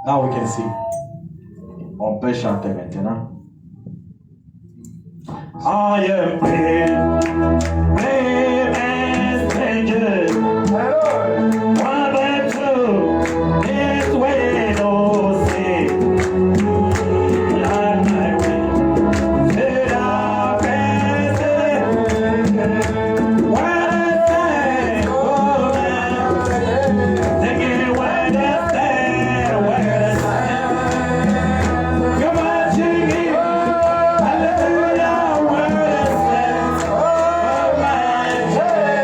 Now we can see. On peut chanter maintenant. I am brave and dangerous. One and two, this way no see. On my way to the best. What I say, oh man, thinking what I say, what I say. Come on, Jiggy, hallelujah, what I say, oh man.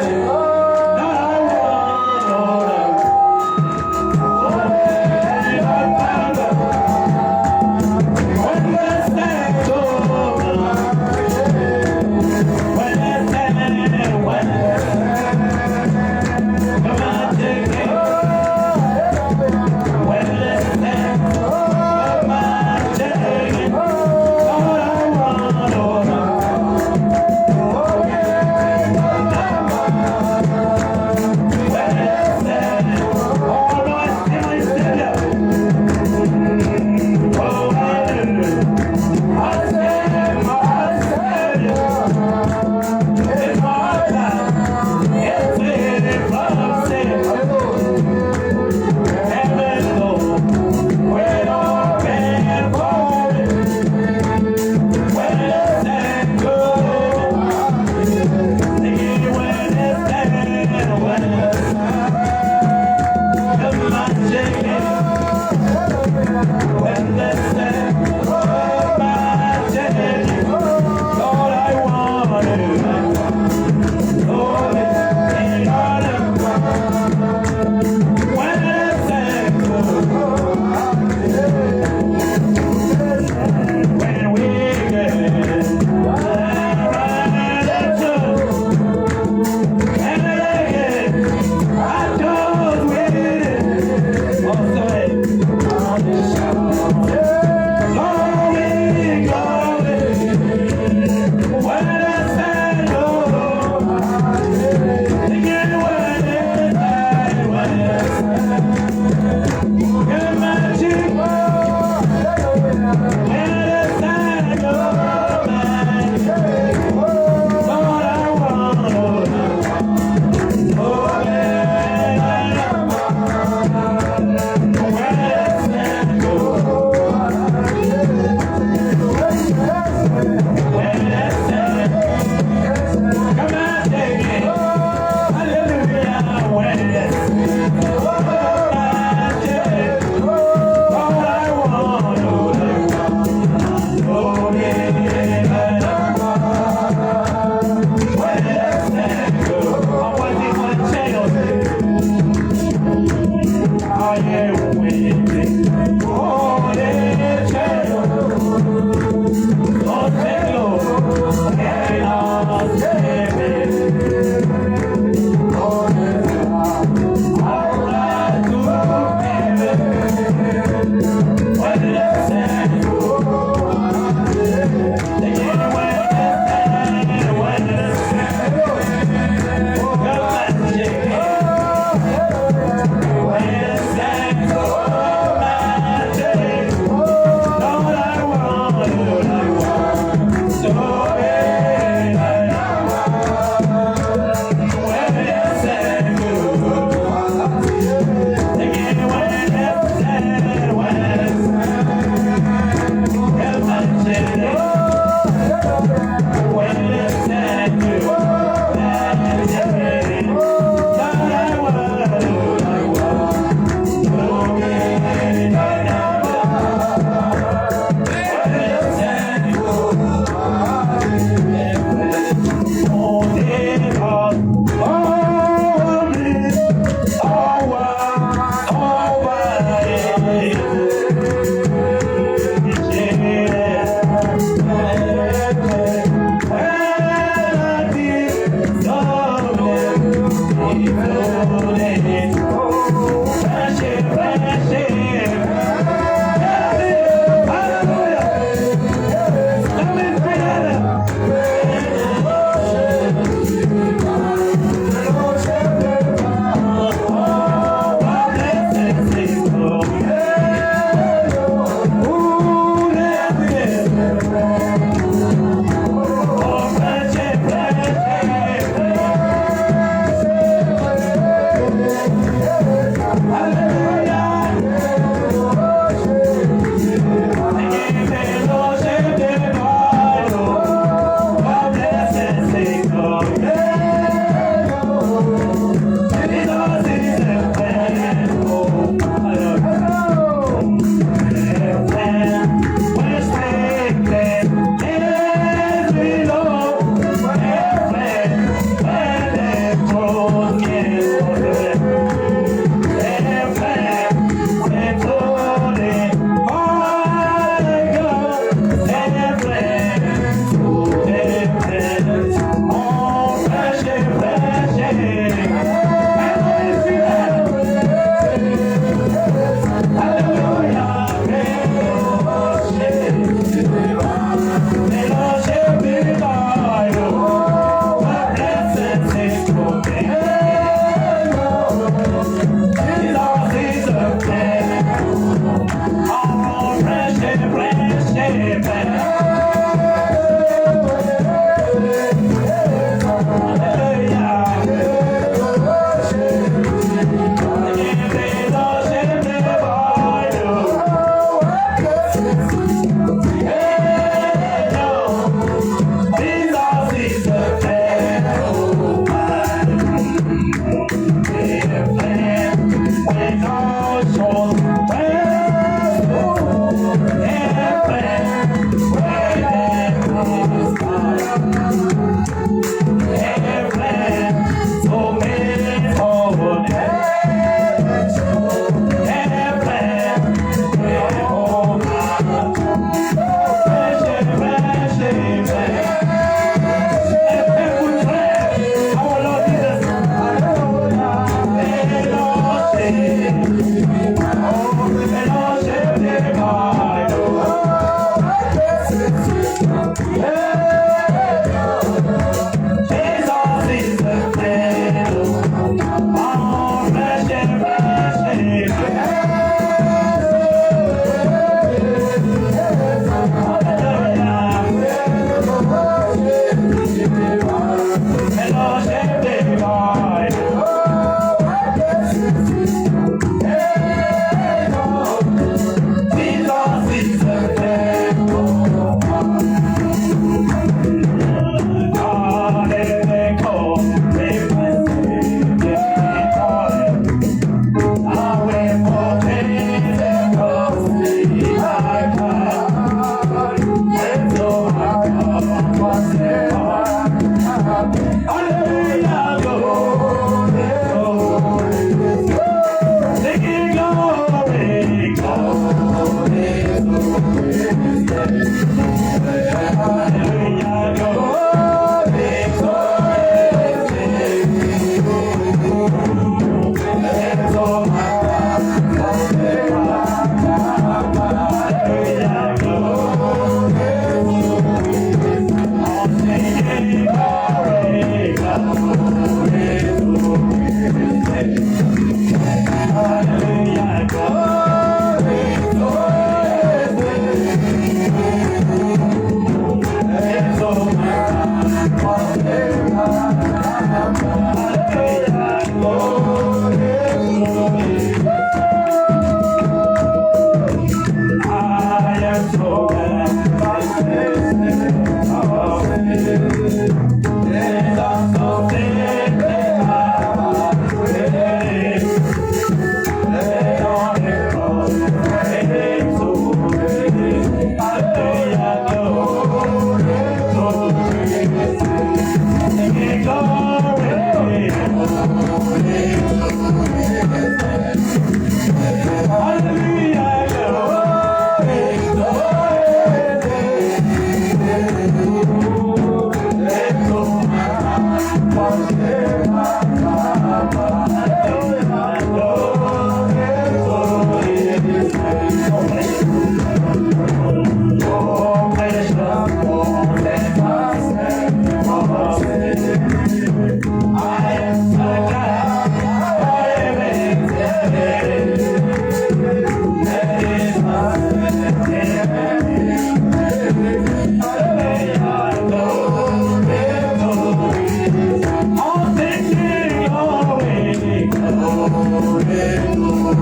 Glory, glory.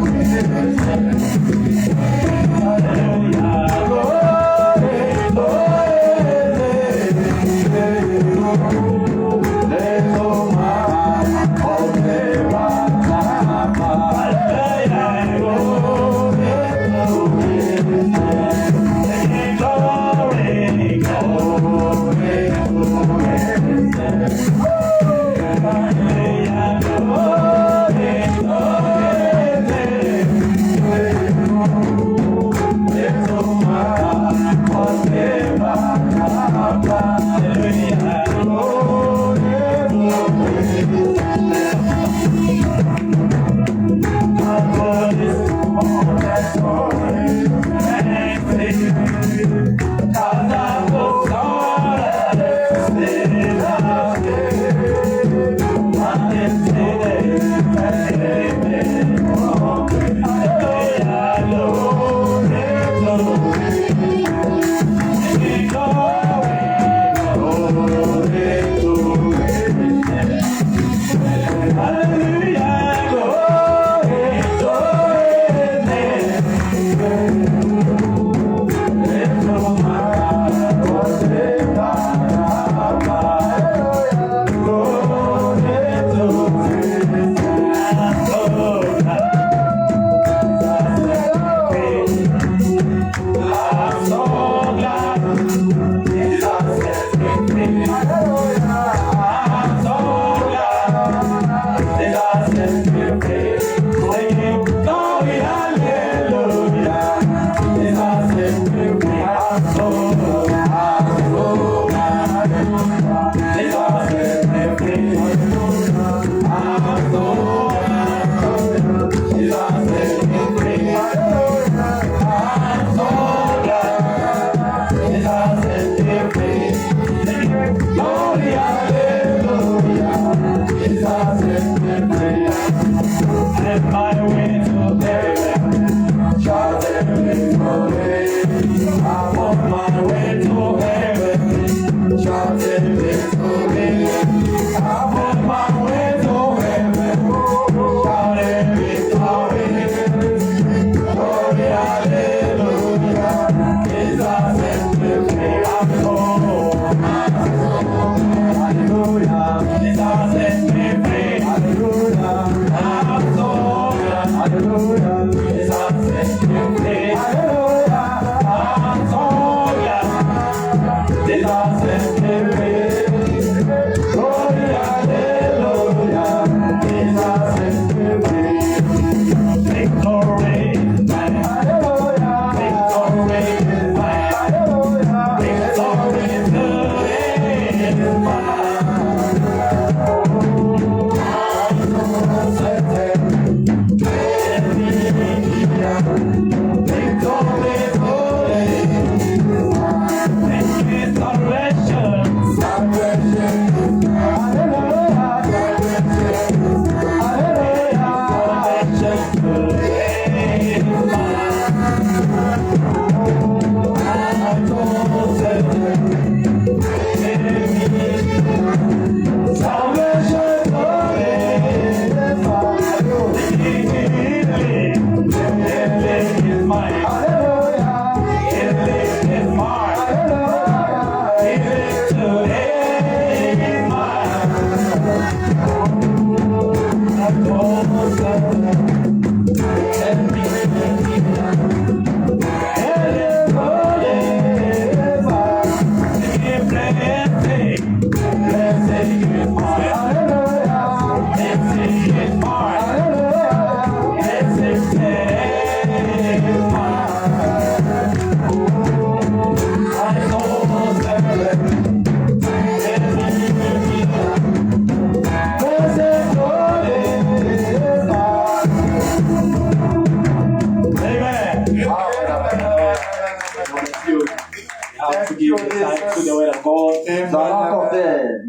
Nous allons accorder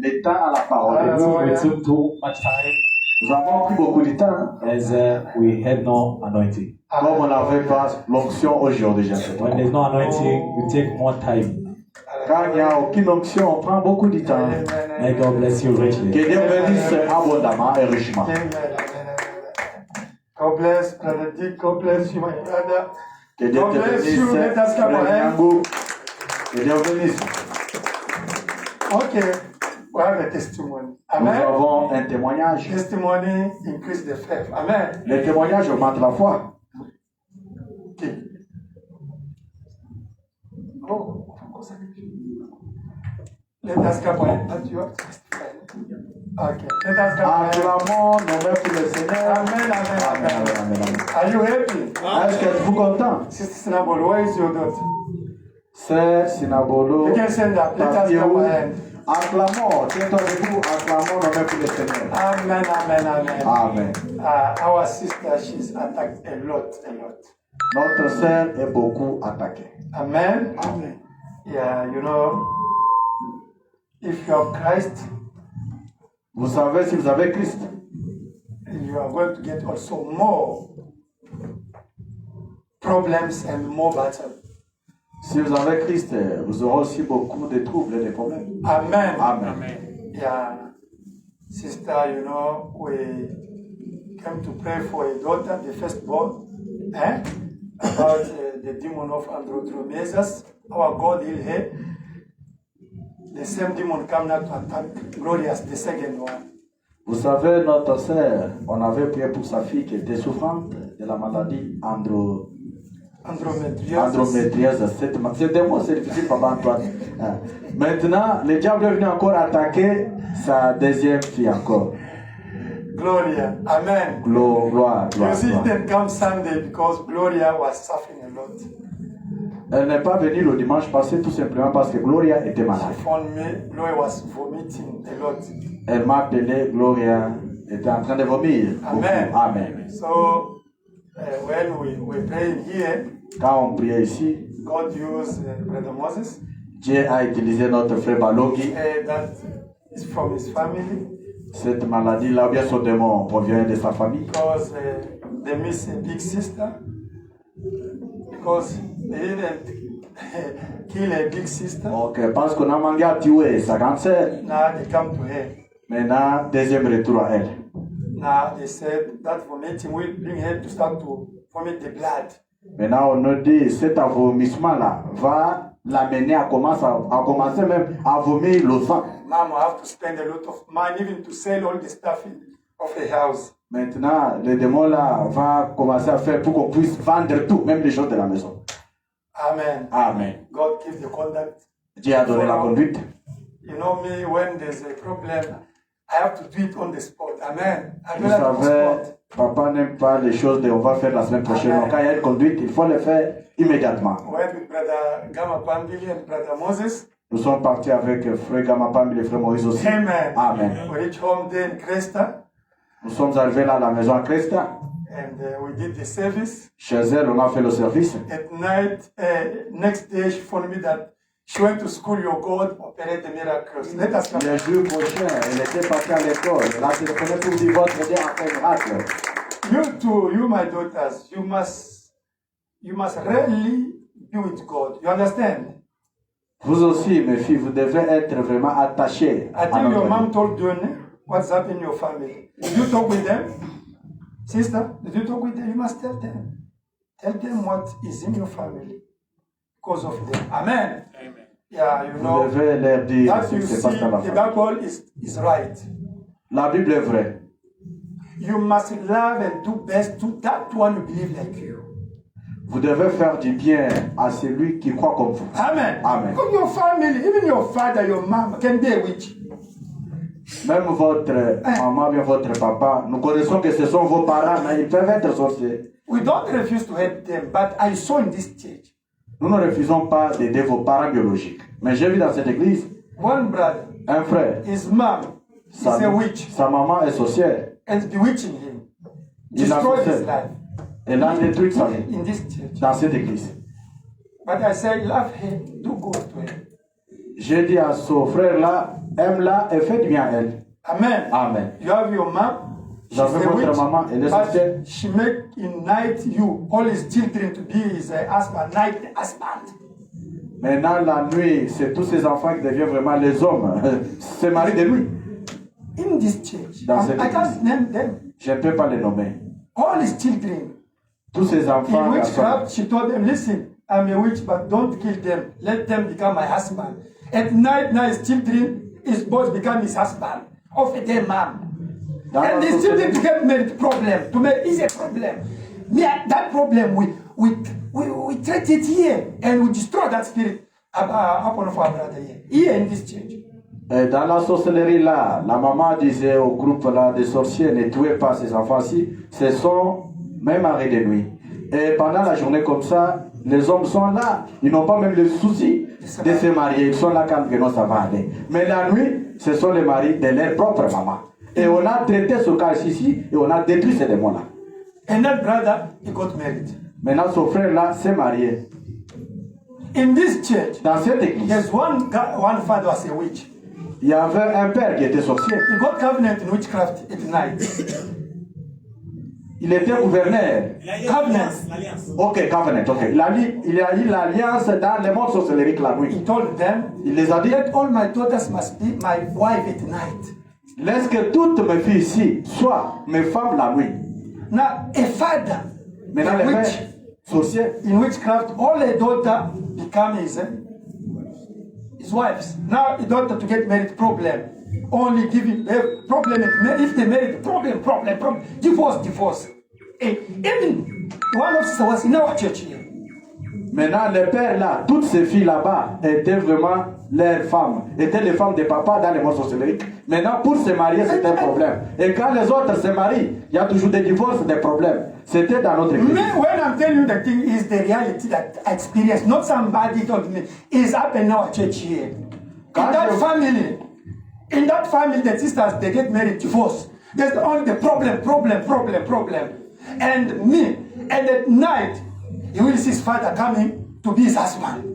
le temps à la parole de Dieu. We took too much time Nous avons pris beaucoup de temps. as we had no anointing. Comme on n'avait pas l'onction aujourd'hui, j'ai fait. When there's no anointing, we take more time. Quand il n'y a aucune onction, on prend beaucoup de temps. May God bless you Que richly. Dieu bénisse abondamment et richement. God bless Brother Dick. God bless you, my brother. Que Dieu God te bless bénisse, you. Let us clap our Frère hands. Nyangou. Que Dieu bénisse. Okay, we have a testimony. Nous Amen. avons un témoignage. Testimony increase the faith. Amen. Le témoignage augmente la foi. Okay. Oh, let us clap our hands. That you have to testify. Okay, let us clap our hands. Acclamons nos mains pour le Seigneur. Amen, amen, Amen, amen. amen, amen. Are you happy? Est-ce que êtes-vous content? Sister Sinabol, where is your daughter? C'est Sinabolo. You can send that. Let us Ta fille clap où? our hands. Acclamons, tiens-toi debout, acclamons nos mains pour le Seigneur. Amen, amen, amen. Amen. Our sister, she's attacked a lot. Notre sœur est beaucoup attaquée. Amen. Amen. Yeah, you know, if you have Christ, Vous savez, si vous avez Christ, you are going to get also more problems and more battles. si vous avez Christ, vous aurez aussi beaucoup de troubles et de problèmes. Amen. Amen. Yeah, sister, you know, we came to pray for a daughter, the firstborn, about the demon of androtromesis. Our God healed her. The same demon come now to attack Glorious, the second one. Vous savez, notre sœur, on avait prié pour sa fille qui était souffrante de la maladie andrométriose. C'est des mots, c'est difficile, Papa Antoine. Maintenant, le diable est venu encore attaquer sa deuxième fille encore. Gloria. Amen. Gloire. You see, it didn't come Sunday because Gloria was suffering a lot. Elle n'est pas venue le dimanche passé tout simplement parce que Gloria était malade. She found me, Gloria was vomiting a lot. Elle m'a appelé, Gloria était en train de vomir. Amen. Amen. So, when we praying here, Quand on priait ici, God used Brother Moses. Dieu a utilisé notre frère Balogi. That is from his family. Cette maladie-là, bien son démon provient de sa famille. Because they miss a big sister. Because they didn't kill a big sister. Donc, parce qu'on a manqué à tuer sa grande sœur, Now they come to her. maintenant, deuxième retour à elle. Now they said that vomiting will bring her to start to vomit the blood. Maintenant, on nous dit, cet vomissement-là va l'amener à commencer même à vomir le sang. Mom will have to spend a lot of money even to sell all the stuff of the house. Maintenant, le démon-là va commencer à faire pour qu'on puisse vendre tout, même les choses de la maison. Amen. Amen. God gives the conduct. Dieu a donné la conduite. You know me, when there's a problem, I have to do it on the spot. Amen. I Vous don't have to savez, spot. papa n'aime pas les choses qu'on va faire la semaine prochaine. Amen. Donc, quand il y a une conduite, il faut le faire immédiatement. Went with Brother Gamma Pambili and Brother Moses. Nous sommes partis avec frère Gamapam et le frère Moïse aussi. Amen. Amen. We reached home there in Cresta, Nous sommes arrivés là à la maison à Cresta. and we did the service. Chez elle, on a fait le service. At night, next day, she phoned me that she went to school. Your God operate the miracles. Let us come. Le jour prochain, elle était partie à l'école. Elle a téléphoné pour dire votre Dieu a fait un miracle. You too, you my daughters, you must really be with God. You understand? Vous aussi, mes filles, vous devez être vraiment attachés I à think notre your mom Dieu. told you what's happening in your family. Did you talk with them? Sister, did you talk with them? You must tell them. Tell them what is in your family because of them. Amen. Amen. Yeah, you Vous know, devez leur dire that ce you qui se see, passe dans la the famille. Bible is right. La Bible est vraie. You must love and do best to that one who believe like you. Vous devez faire du bien à celui qui croit comme vous. Amen. Amen. Because your family, even your father, your mom, can be a witch. Même votre maman, bien votre papa, nous connaissons que ce sont vos parents, mais ils peuvent être sorciers. We don't refuse to help them, but I saw in this church, Nous ne refusons pas d'aider vos parents biologiques. Mais j'ai vu dans cette église one brother, un frère, his mom is a witch sa maman est sorcière. and bewitching him, Il a destroyed his sorcière. life Elle a détruit sa vie in this church. dans cette église. But I said, love her, do good to her. J'ai dit à ce frère-là, aime-la et fais du bien à elle. Amen. Amen. You have your mom, she's Vous avez a votre witch, maman, elle est sorcière. but she make in night you, all his children to be his husband, night husband. Maintenant, la nuit, c'est tous ces enfants qui deviennent vraiment les hommes. C'est mari de lui. In this church, Dans cette I can't église. name them. Je ne peux pas les nommer. All his children. Tous ces enfants, In garçons, witchcraft, she told them, listen, I'm a witch, but don't kill them. Let them become my husband. At night, now his children, his boys become his husband of their mom. dans la And these société, children to get married problem. To make is a problem. Yeah, that problem we treat it here and we destroy that spirit upon our brother here in this church. et dans la sorcellerie là, la maman disait au groupe là des sorciers, ne tuez pas ces enfants-ci, ce sont mes maris de nuit. Et pendant la journée comme ça, les hommes sont là, ils n'ont pas même le souci de se marier, ils sont là quand que non, ça va aller. Mais la nuit, ce sont les maris de leur propre maman. Et on a traité ce cas ici et on a détruit ces démons-là. And that brother, he got married. Maintenant, son frère-là s'est marié. In this church, Dans cette église, there's one father was a witch. il y avait un père qui était sorcier. He got covenant in witchcraft at night. Il était gouverneur. Covenant. Ok, covenant, ok. Il a eu l'alliance dans le monde sorcellerie la nuit. He told them, Il les a dit, that all my daughters must be my wife at night. laisse que toutes mes filles ici soient mes femmes la nuit. Now, a father, Maintenant, a le père witch, sorcier, in witchcraft, all a daughter become his wives. Now, a daughter to get married, problem. Only giving problem. If they married, problem. Divorce. And even one of us was in our church here. maintenant le père là, toutes ces filles là-bas étaient vraiment leurs femmes, étaient les femmes des papas dans les mondes sorcelleries. Maintenant, pour se marier, c'était un problème. Et quand les autres se marient, il y a toujours des divorces, des problèmes. C'était dans notre église. Me, when I'm telling you the thing is the reality that I experienced, not somebody told me. It's happening in our church here. In that family, the sisters, they get married, divorce. There's only the problem. And me, and at night, you will see his father coming to be his husband.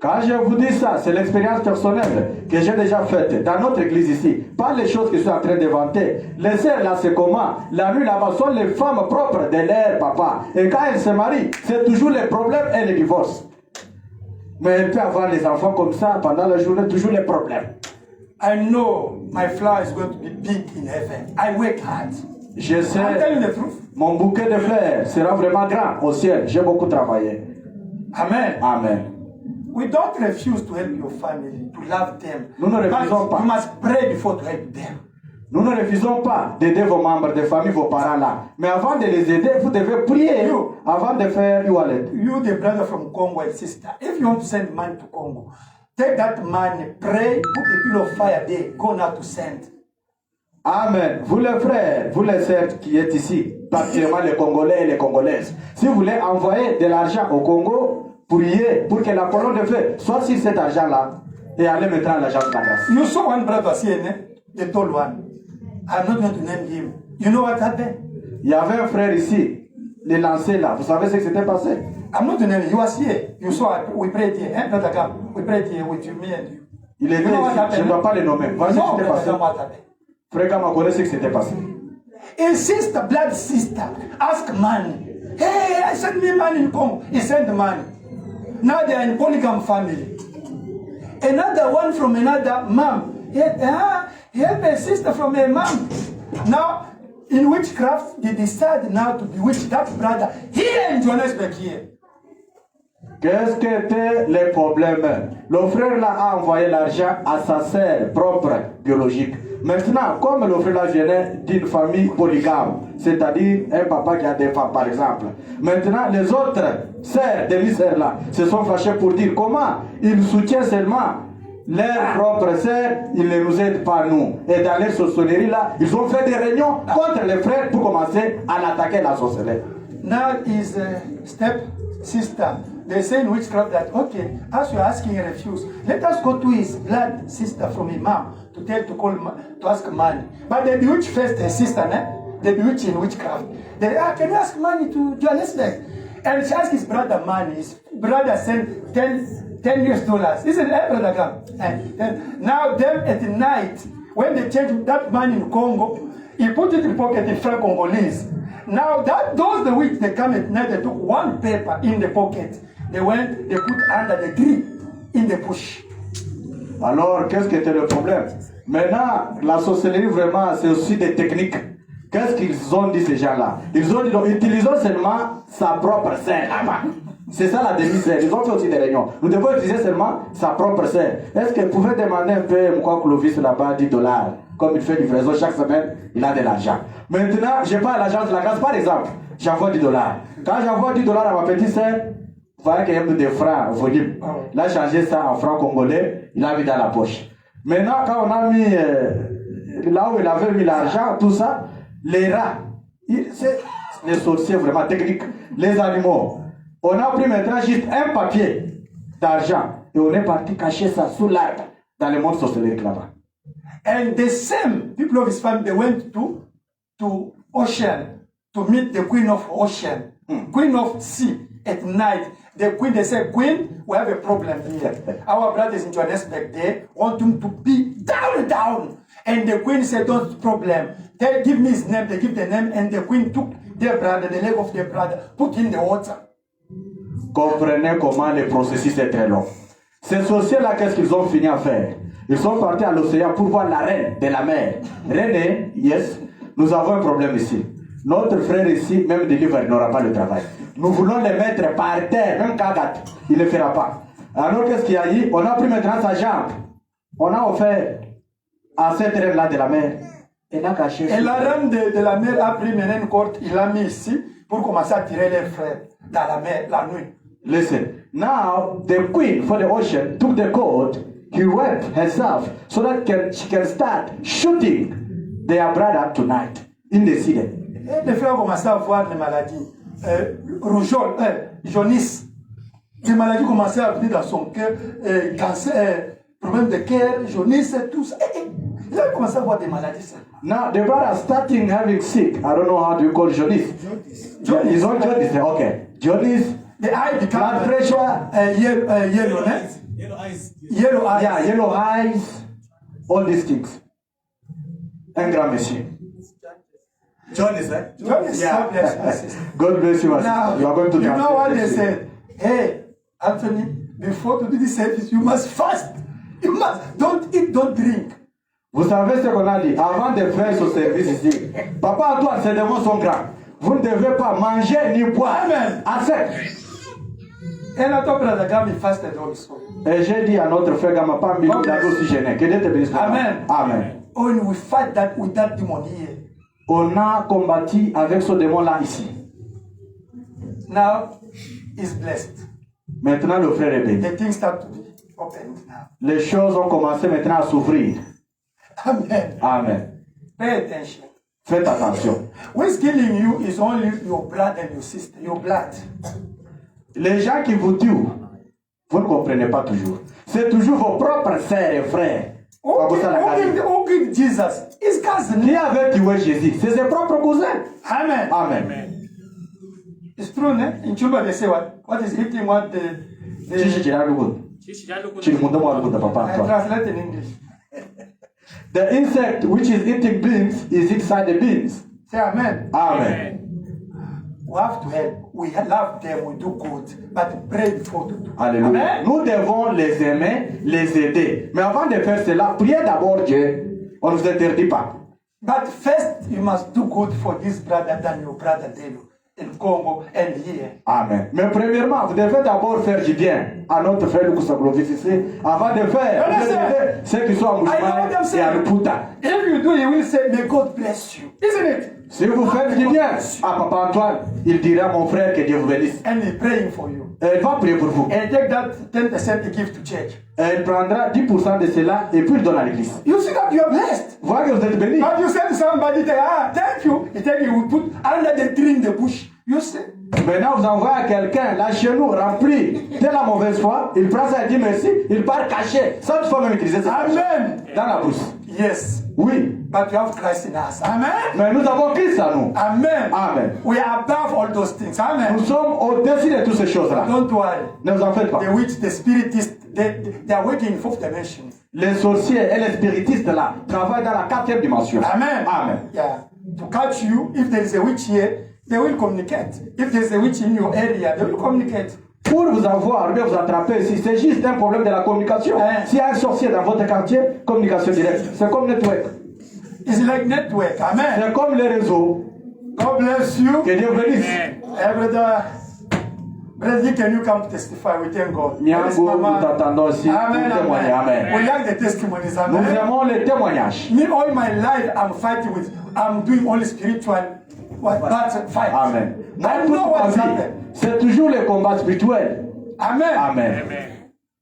Quand je vous dis ça, c'est l'expérience personnelle que j'ai déjà faite dans notre église ici. Pas les choses que je suis en train d'inventer. Les sœurs là, c'est comment? La nuit là-bas sont les femmes propres de leur papa. Et quand elles se marient, c'est toujours les problèmes et les divorces. Mais elle peut avoir les enfants comme ça pendant la journée, toujours les problèmes. I know my flower is going to be big in heaven. I work hard. Je sais, I'm telling the truth. mon bouquet de fleurs sera vraiment grand au ciel. J'ai beaucoup travaillé. Amen. Amen. We don't refuse to help your family, to love them. Nous ne refusons But pas. you must pray before to help them. Nous ne refusons pas d'aider vos membres de famille, vos parents là. Mais avant de les aider, vous devez prier avant de faire e-wallet. You, the brother from Congo and sister, if you want to send money to Congo, take that money, pray, put the pillar of fire there, go now to send. Amen. Vous les frères, vous les sœurs qui êtes ici, particulièrement les Congolais et les Congolaises, si vous voulez envoyer de l'argent au Congo, priez pour que la colonne de feu soit sur cet argent-là et allez maintenant à l'agence de la grâce. You saw one brother CNN, the tall one. I'm not going to name him. You know what happened? Il y avait un frère ici, le lancé là. Vous savez ce qui s'était passé? I'm not going to name him. He was here. You saw, we prayed here. Brother Gam, we prayed here with you, me and you. Il était You know what ici. Je happened? ne dois pas le nommer. Voici ce qui No, s'était Brother passé. Gam, what happened? Frère Gama connaît ce qui s'était passé. A sister, blood sister, ask money. Hey, I sent me money in Congo. He sent the money. Now they are in polygam family. Another one from another mom. He had a sister from a mom. Now, in witchcraft, they decide now to bewitch that brother here in Johannesburg here. Qu'est-ce que était le problème? Le frère là a envoyé l'argent à sa sœur propre biologique. Maintenant, comme le frère là venait d'une famille polygame, c'est-à-dire un papa qui a des femmes par exemple. Maintenant, les autres sœurs, demi-sœurs là, se sont fâchés pour dire comment ils soutiennent seulement leurs propres sœurs, ils ne nous aident pas nous. Et dans leur sorcellerie là, ils ont fait des réunions contre les frères pour commencer à l'attaquer la sorcellerie. Now his step sister, they say in witchcraft that, okay, as you're asking a refuse, let us go to his blood sister from his mom to tell to ask money. But they bewitch first her sister, they bewitch in witchcraft. They can you ask money to Johannesburg? And she asked his brother money. His brother sent $10 US. He said, hey, brother, come. Now them at night, when they change that money in Congo, he put it in pocket in franc Congolese. Now those the week they come at night, they took one paper in the pocket. They went, they put under the tree in the bush. Alors, qu'est-ce qui était le problème? Maintenant, la sorcellerie vraiment, c'est aussi des techniques. Qu'est-ce qu'ils ont dit ces gens-là? Ils ont dit, donc, utilisons seulement sa propre sœur. C'est ça la demi-sœur. Ils ont fait aussi des réunions. Nous devons utiliser seulement sa propre sœur. Est-ce que vous pouvez demander un peu, pourquoi Clovis là-bas, $10? Comme il fait livraison chaque semaine, il a de l'argent. Maintenant, je pars à l'agence de la grâce, par exemple, j'envoie $10. Quand j'envoie $10 à ma petite sœur, vous voyez qu'il y a des francs volumes. Il a changé ça en francs congolais, il a mis dans la poche. Maintenant, quand on a mis là où il avait mis l'argent, tout ça, les rats, c'est les sorciers vraiment techniques, les animaux. On a pris maintenant juste un papier d'argent et on est parti cacher ça sous l'arbre dans le monde sorcellerie là-bas. And the same people of his family, they went to ocean to meet the queen of ocean, queen of sea at night. The queen, they say, Queen, we have a problem here. Our brothers in Johannesburg, they want him to be down. And the queen said, don't problem. They give me his name, they give the name, and the queen took their brother, the leg of their brother, put in the water. Comprenez comment le processus est très long. Ces sorciers-là, qu'est-ce qu'ils ont fini à faire? Ils sont partis à l'océan pour voir la reine de la mer. Reine, yes, nous avons un problème ici. Notre frère ici, même de l'hiver, n'aura pas le travail. Nous voulons les mettre par terre, même Kagat, il ne le fera pas. Alors qu'est-ce qu'il y a eu? On a pris maintenant sa jambe. On a offert à cette reine-là de la mer. Elle a caché. Et la reine de la mer a pris une corde, il l'a mis ici pour commencer à tirer les frères dans la mer la nuit. Listen, now the queen for the ocean took the cord, he went herself so that she can start shooting their brother tonight in the sea. Et les frères commençaient à avoir des maladies. Rougeole, jaunisse. Des maladies commençaient à venir dans son cœur, cancer, problème de cœur, jaunisse, tout ça. Il a commencé à avoir des maladies. Now the brother starting having sick. I don't know how to call jaundice. Yeah, he's on jaundice. Okay, jaundice. The eye become blood pressure. Yellow, Yellow eyes. Yellow eyes. Yeah, yellow eyes. All these things. Un grand monsieur. Jaundice, eh? Jaundice. Yeah. Yes. God bless you. Now, You are going to you know what they translate. said? Hey, Anthony, before to do this service, you must fast. You must. Don't eat, don't drink. Vous savez ce qu'on a dit avant de faire ce service ici. Papa Antoine, ces démons sont grands. Vous ne devez pas manger ni boire. Amen. Assez. And I thought Brother Gami fasted also. Et j'ai dit à notre frère Gamapa, il a aussi gêné. Que Dieu te bénisse. Amen. Amen. When we fight that with that demon here. On a combattu avec ce démon-là ici. Now, he's blessed. Maintenant, le frère est béni. The things start to be opened now. Les choses ont commencé maintenant à s'ouvrir. Amen. Amen. Pay attention. Faites attention. What's killing you is only your blood and your sister, your blood. Les gens qui vous tuent, vous ne comprenez pas toujours. C'est toujours vos propres sœurs et frères. Who killed Jesus? His cousin. Qui avait tué Jésus? C'est ses propres cousins. Amen. Amen. It's true, ne? In Chuba they say what is eating what Chichi chiralugu. Chirimundamu alugu papa I Antoine. translate in English. The insect which is eating beans is inside the beans. Say amen. Amen. We have to help. We love them, we do good, but pray before to do. Alléluia. Amen. Nous devons les aimer, les aider. Mais avant de faire cela, priez d'abord Dieu. On ne vous interdit pas. But first, you must do good for this brother than your brother Delo in Congo and here. Amen. Mais premièrement, vous devez d'abord faire du bien à notre frère Lucas Glovis ici, avant de faire ceux qui sont à Mouchman et à Luputa. If you do, he will say, may God bless you. Isn't it? Si vous faites du bien à Papa Antoine, il dira mon frère que Dieu vous bénisse. And he's praying for you. Et il va prier pour vous. And take that 10% he give to church. Et il prendra 10% de cela et puis il donne à l'église. You see that you are blessed. Vous voyez que vous êtes bénis. But you send somebody there, thank you. He tell you, will put under the tree in the bush. You see? Maintenant, vous envoyez à quelqu'un là chez nous rempli de la mauvaise foi, il prend ça et dit merci, il part caché, sans toutefois même utiliser ça. Amen. Dans la brousse. Yes. Oui. But we have Christ in us. Amen. Mais nous avons Christ à nous. Amen. Amen. We are above all those things. Amen. Nous sommes au-dessus de toutes ces choses-là. Don't worry. Ne vous en faites pas. The witch, the spiritist, they are working in fourth dimension. Les sorciers et les spiritistes là travaillent dans la 4e dimension. Amen. Amen. Yeah. To catch you, if there is a witch here, they will communicate. If there is a witch in your area, they will communicate. Pour vous avoir, bien vous attraper ici, c'est juste un problème de la communication. S'il y a un sorcier dans votre quartier, communication directe. C'est comme network. It's like network. Amen. C'est comme les réseaux. God bless you. Que Dieu bénisse. Brother, can you come testify? We thank God. Miango, nous t'attendons ici Amen. pour témoigner. Amen. We like the testimonies. Nous Amen. aimons les témoignages. Me, all my life, I'm doing only spiritual fight. Amen. I Dans know toute what's ma vie, happened. c'est toujours les combats spirituels. Amen. Amen.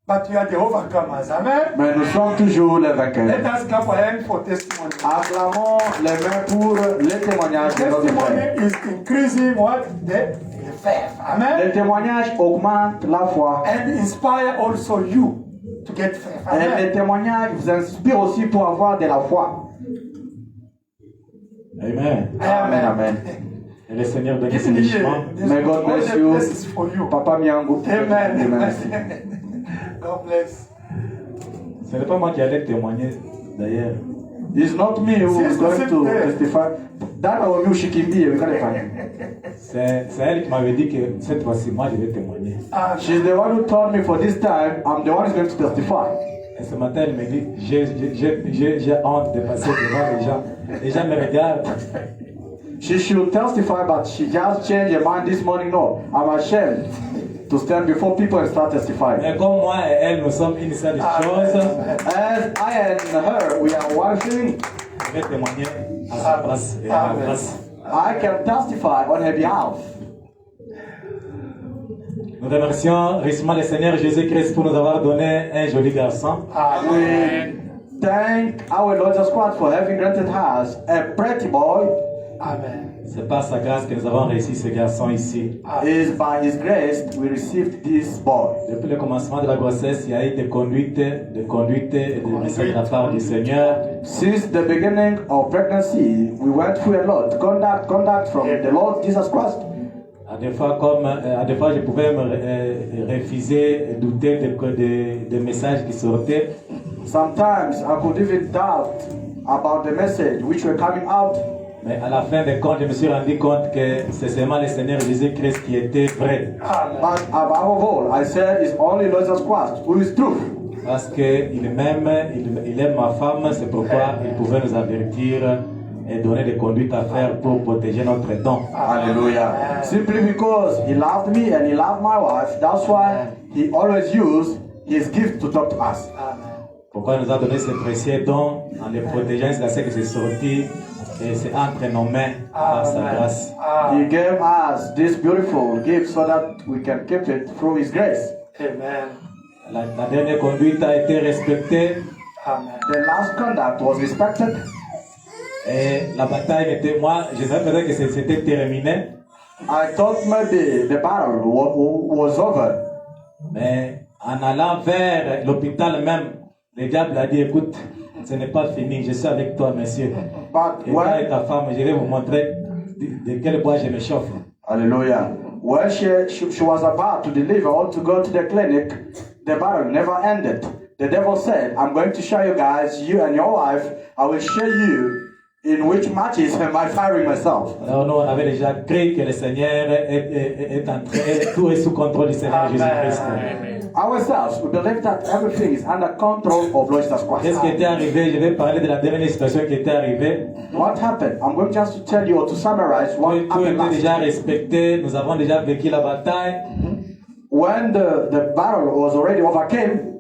But you are the overcomers. Amen. Mais nous sommes toujours les vainqueurs. Let us clap our hands for testimony. Acclamons les mains pour les témoignages de notre frère. Testimony is increasing what? The faith. Amen. Les témoignages augmentent la foi. And inspire also you to get faith. Et les Amen. témoignages vous inspirent aussi pour avoir de la foi. Amen. Amen. Amen. Et le Seigneur donne ses Even richements. here, this May God bless you. this is for you. Papa Miangu. Amen. God bless. Ce n'est pas moi qui allais témoigner d'ailleurs. It's not me who is going to testify. That our music in here, we gotta find. C'est elle qui m'avait dit que cette fois-ci, moi, je vais témoigner. She's the one who told me for this time, I'm the one who's going to testify. Et ce matin, elle me dit, j'ai honte de passer devant les gens. Les gens me regardent. She should testify, but she just changed her mind this morning. No, I'm ashamed to stand before people and start testifying. Mais comme moi et elle, nous sommes une seule chose. As I and her, we are one thing. Je vais témoigner à sa place et à ma place. I can testify on her behalf. Nous remercions richement le Seigneur Jésus-Christ pour nous avoir donné un joli garçon. We thank our Lord Jesus Christ for having granted us a pretty boy. Amen. C'est par sa grâce que nous avons réussi ce garçon ici. It is by His grace we received this boy. Depuis le commencement de la grossesse, il y a eu des conduites et des messages de la part du Seigneur. Since the beginning of pregnancy, we went through a lot. Conduct from the Lord Jesus Christ. À des fois, je pouvais me refuser, douter des messages qui sortaient. Sometimes I could even doubt about the message which were coming out. Mais à la fin des comptes, je me suis rendu compte que c'est seulement le Seigneur Jésus-Christ qui était vrai. But above all, I said it's only Lord Jesus Christ who is truth. Parce qu'il aime ma femme, c'est pourquoi il pouvait nous avertir et donner des conduites à faire pour protéger notre don. Hallelujah. Simply because He loved me and He loved my wife, that's why He always used His gift to talk to us. Pourquoi il nous a donné ce précieux don en les protégeant jusqu'à ce que c'est sorti et c'est entre nos mains par sa grâce. He gave us this beautiful gift so that we can keep it through His grace. Amen. La dernière conduite a été respectée. Amen. The last conduct was respected. Et la bataille était, moi, je savais peut-être que c'était terminé. I thought maybe the battle was over. Mais en allant vers l'hôpital même, le diable a dit, écoute, ce n'est pas fini, je suis avec toi, monsieur. But Et toi et when, ta femme, je vais vous montrer de quel bois je me chauffe. hallelujah, when she was about to deliver or to go to the clinic, the battle never ended. The devil said, I'm going to show you guys, you and your wife, I will show you in which matches am I firing myself. Alors nous, on avait déjà cru que le Seigneur est en train, tout est sous contrôle du Seigneur Jésus-Christ. Ourselves, we believe that everything is under control of Lord Jesus Qu'est-ce Christ. qui était arrivé? Je vais parler de la dernière situation qui était arrivée. What happened? I'm going just to tell you or to summarize what Tout happened était last. déjà respecté, nous avons déjà vécu la bataille. When the battle was already overcame,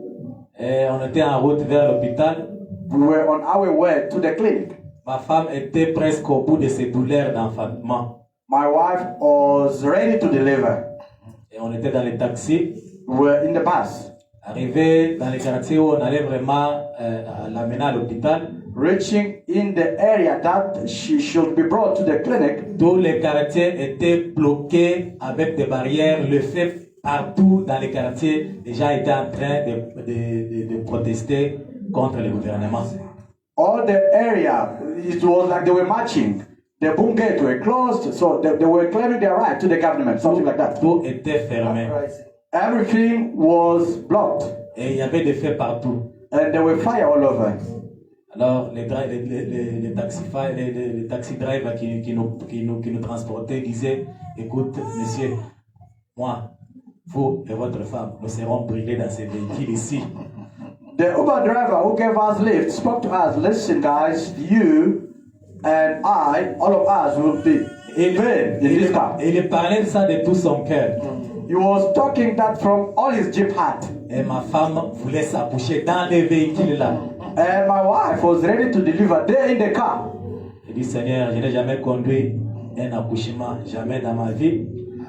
Et on était en route vers l'hôpital. we were on our way to the clinic. Ma femme était presque au bout de ses douleurs d'enfantement. My wife was ready to deliver. Et on était dans le taxi. We were in the bus. Arrivé dans les quartiers où on allait vraiment l'amener à l'hôpital. Reaching in the area that she should be brought to the clinic, Tous les quartiers étaient bloqués avec des barrières. Le feu partout dans les quartiers, les gens étaient en train de protester contre le gouvernement. all the area, it was like they were marching. The boom gates were closed, so they were claiming their right to the government, something like that. Tout était fermé. Everything was blocked, Et il y avait des feux partout. and there were fire all over. Alors, les taxi drivers qui nous transportaient disaient, écoute, monsieur, moi, vous et votre femme, nous serons brûlés dans ces véhicules ici. The Uber driver who gave us lift spoke to us, listen guys, you and I, all of us will be burned in this car. Et il parlait de ça de tout son cœur. He was talking that from all his deep heart. Et ma femme voulait s'accoucher dans les véhicules là. And my wife was ready to deliver there in the car. Je dis, Seigneur, je n'ai jamais conduit un accouchement, jamais dans ma vie.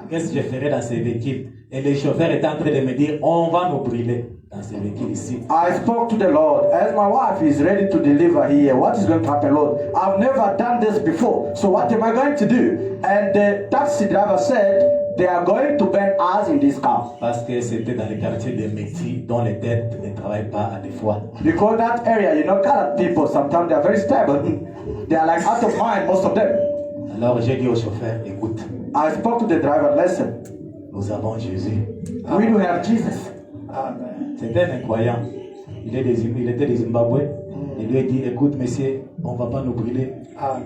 Qu'est-ce que je ferai dans ces véhicules? Et le chauffeur était en train de me dire, on va nous brûler dans ces véhicules ici. I spoke to the Lord, as my wife is ready to deliver here, what is going to happen, Lord? I've never done this before, so what am I going to do? And the taxi driver said, they are going to burn us in this car. Parce que c'était dans les quartiers de Métis dont les têtes ne travaillent pas à des fois. Because that area, you know, colored people, sometimes they are very stable. They are like out of mind, most of them. Alors j'ai dit au chauffeur, écoute, I spoke to the driver, listen, nous avons Jésus. we do have Jesus. Amen. C'était un incroyant. Il était des Zimbabwe. Il lui a dit, écoute, monsieur, on ne va pas nous brûler. Amen.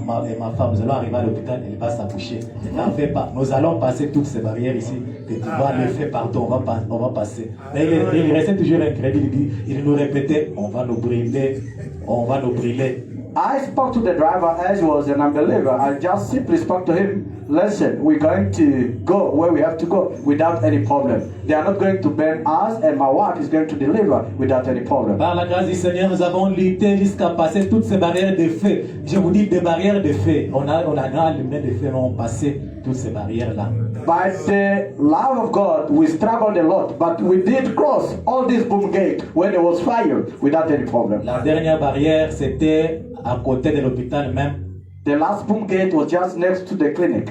Moi et ma femme, nous allons arriver à l'hôpital, elle va s'accoucher. N'en fais pas. Nous allons passer toutes ces barrières ici. Que tu vas le faire partout, on va passer. Mais il restait toujours incrédule. Il nous répétait, on va nous brûler, on va nous brûler. I spoke to the driver as he was an unbeliever. I just simply spoke to him, listen, we're going to go where we have to go without any problem. They are not going to burn us, and my wife is going to deliver without any problem. Par la grâce du Seigneur, nous avons lutté jusqu'à passer toutes ces barrières de feu. Je vous dis des barrières de feu. On a allumé des feux, mais on passé toutes ces barrières-là. By the love of God, we struggled a lot, but we did cross all these boom gates when there was fire without any problem. La dernière barrière, c'était à côté de l'hôpital même. The last boom gate was just next to the clinic.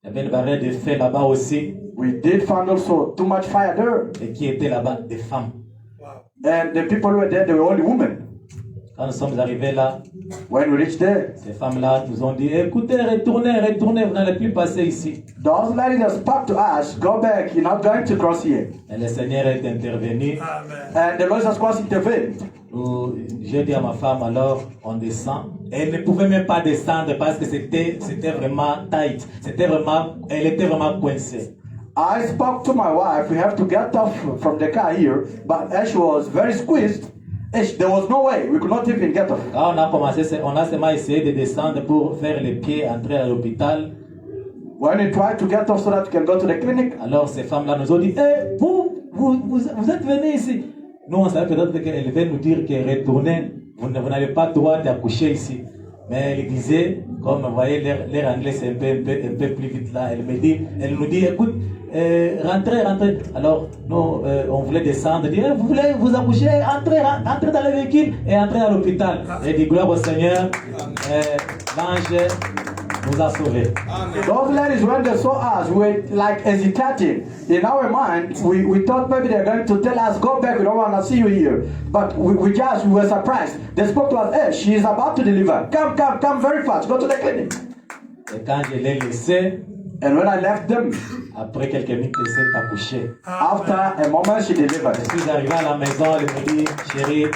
Il y avait une barrière de feu là-bas aussi. We did find also too much fire there. Et qui était là-bas? Des femmes. And the people who were there, they were only women. Quand nous sommes arrivés là, When we reached there, ces femmes-là nous ont dit, écoutez, retournez, vous n'allez plus passer ici. those ladies that spoke to us, go back, you're not going to cross here. Et le Seigneur est intervenu. And the Lord Jesus Christ intervened. J'ai dit à ma femme, alors on descend. Elle ne pouvait même pas descendre parce que c'était vraiment tight. Elle était vraiment coincée. I spoke to my wife, we have to get off from the car here, but as she was very squeezed, there was no way, we could not even get off. Quand on a commencé, on a seulement essayé de descendre pour faire les pieds, entrer à l'hôpital. When we tried to get off so that we can go to the clinic, Alors ces femmes-là nous ont dit, vous êtes venus ici. Nous, on savait peut-être qu'elle devait nous dire que retournez, vous n'avez pas le droit d'accoucher ici. Mais elle disait, comme vous voyez, l'air anglais c'est un peu plus vite là. Elle nous dit, écoute, rentrez. Alors, nous, on voulait descendre, dire, vous voulez vous accoucher, entrez dans le véhicule et entrez à l'hôpital. Et dit, gloire au Seigneur, l'ange nous a sauvés. those ladies, when they saw us, we were like hesitating. In our mind, we thought maybe they're going to tell us, go back, we don't want to see you here. But we were surprised. They spoke to us, hey, she is about to deliver. Come very fast, go to the clinic. Et quand je l'ai laissé, And when I left them, après quelques minutes, elle s'est accouchée. after a moment, she delivered. Je suis arrivé à la maison, elle me dit, chérie,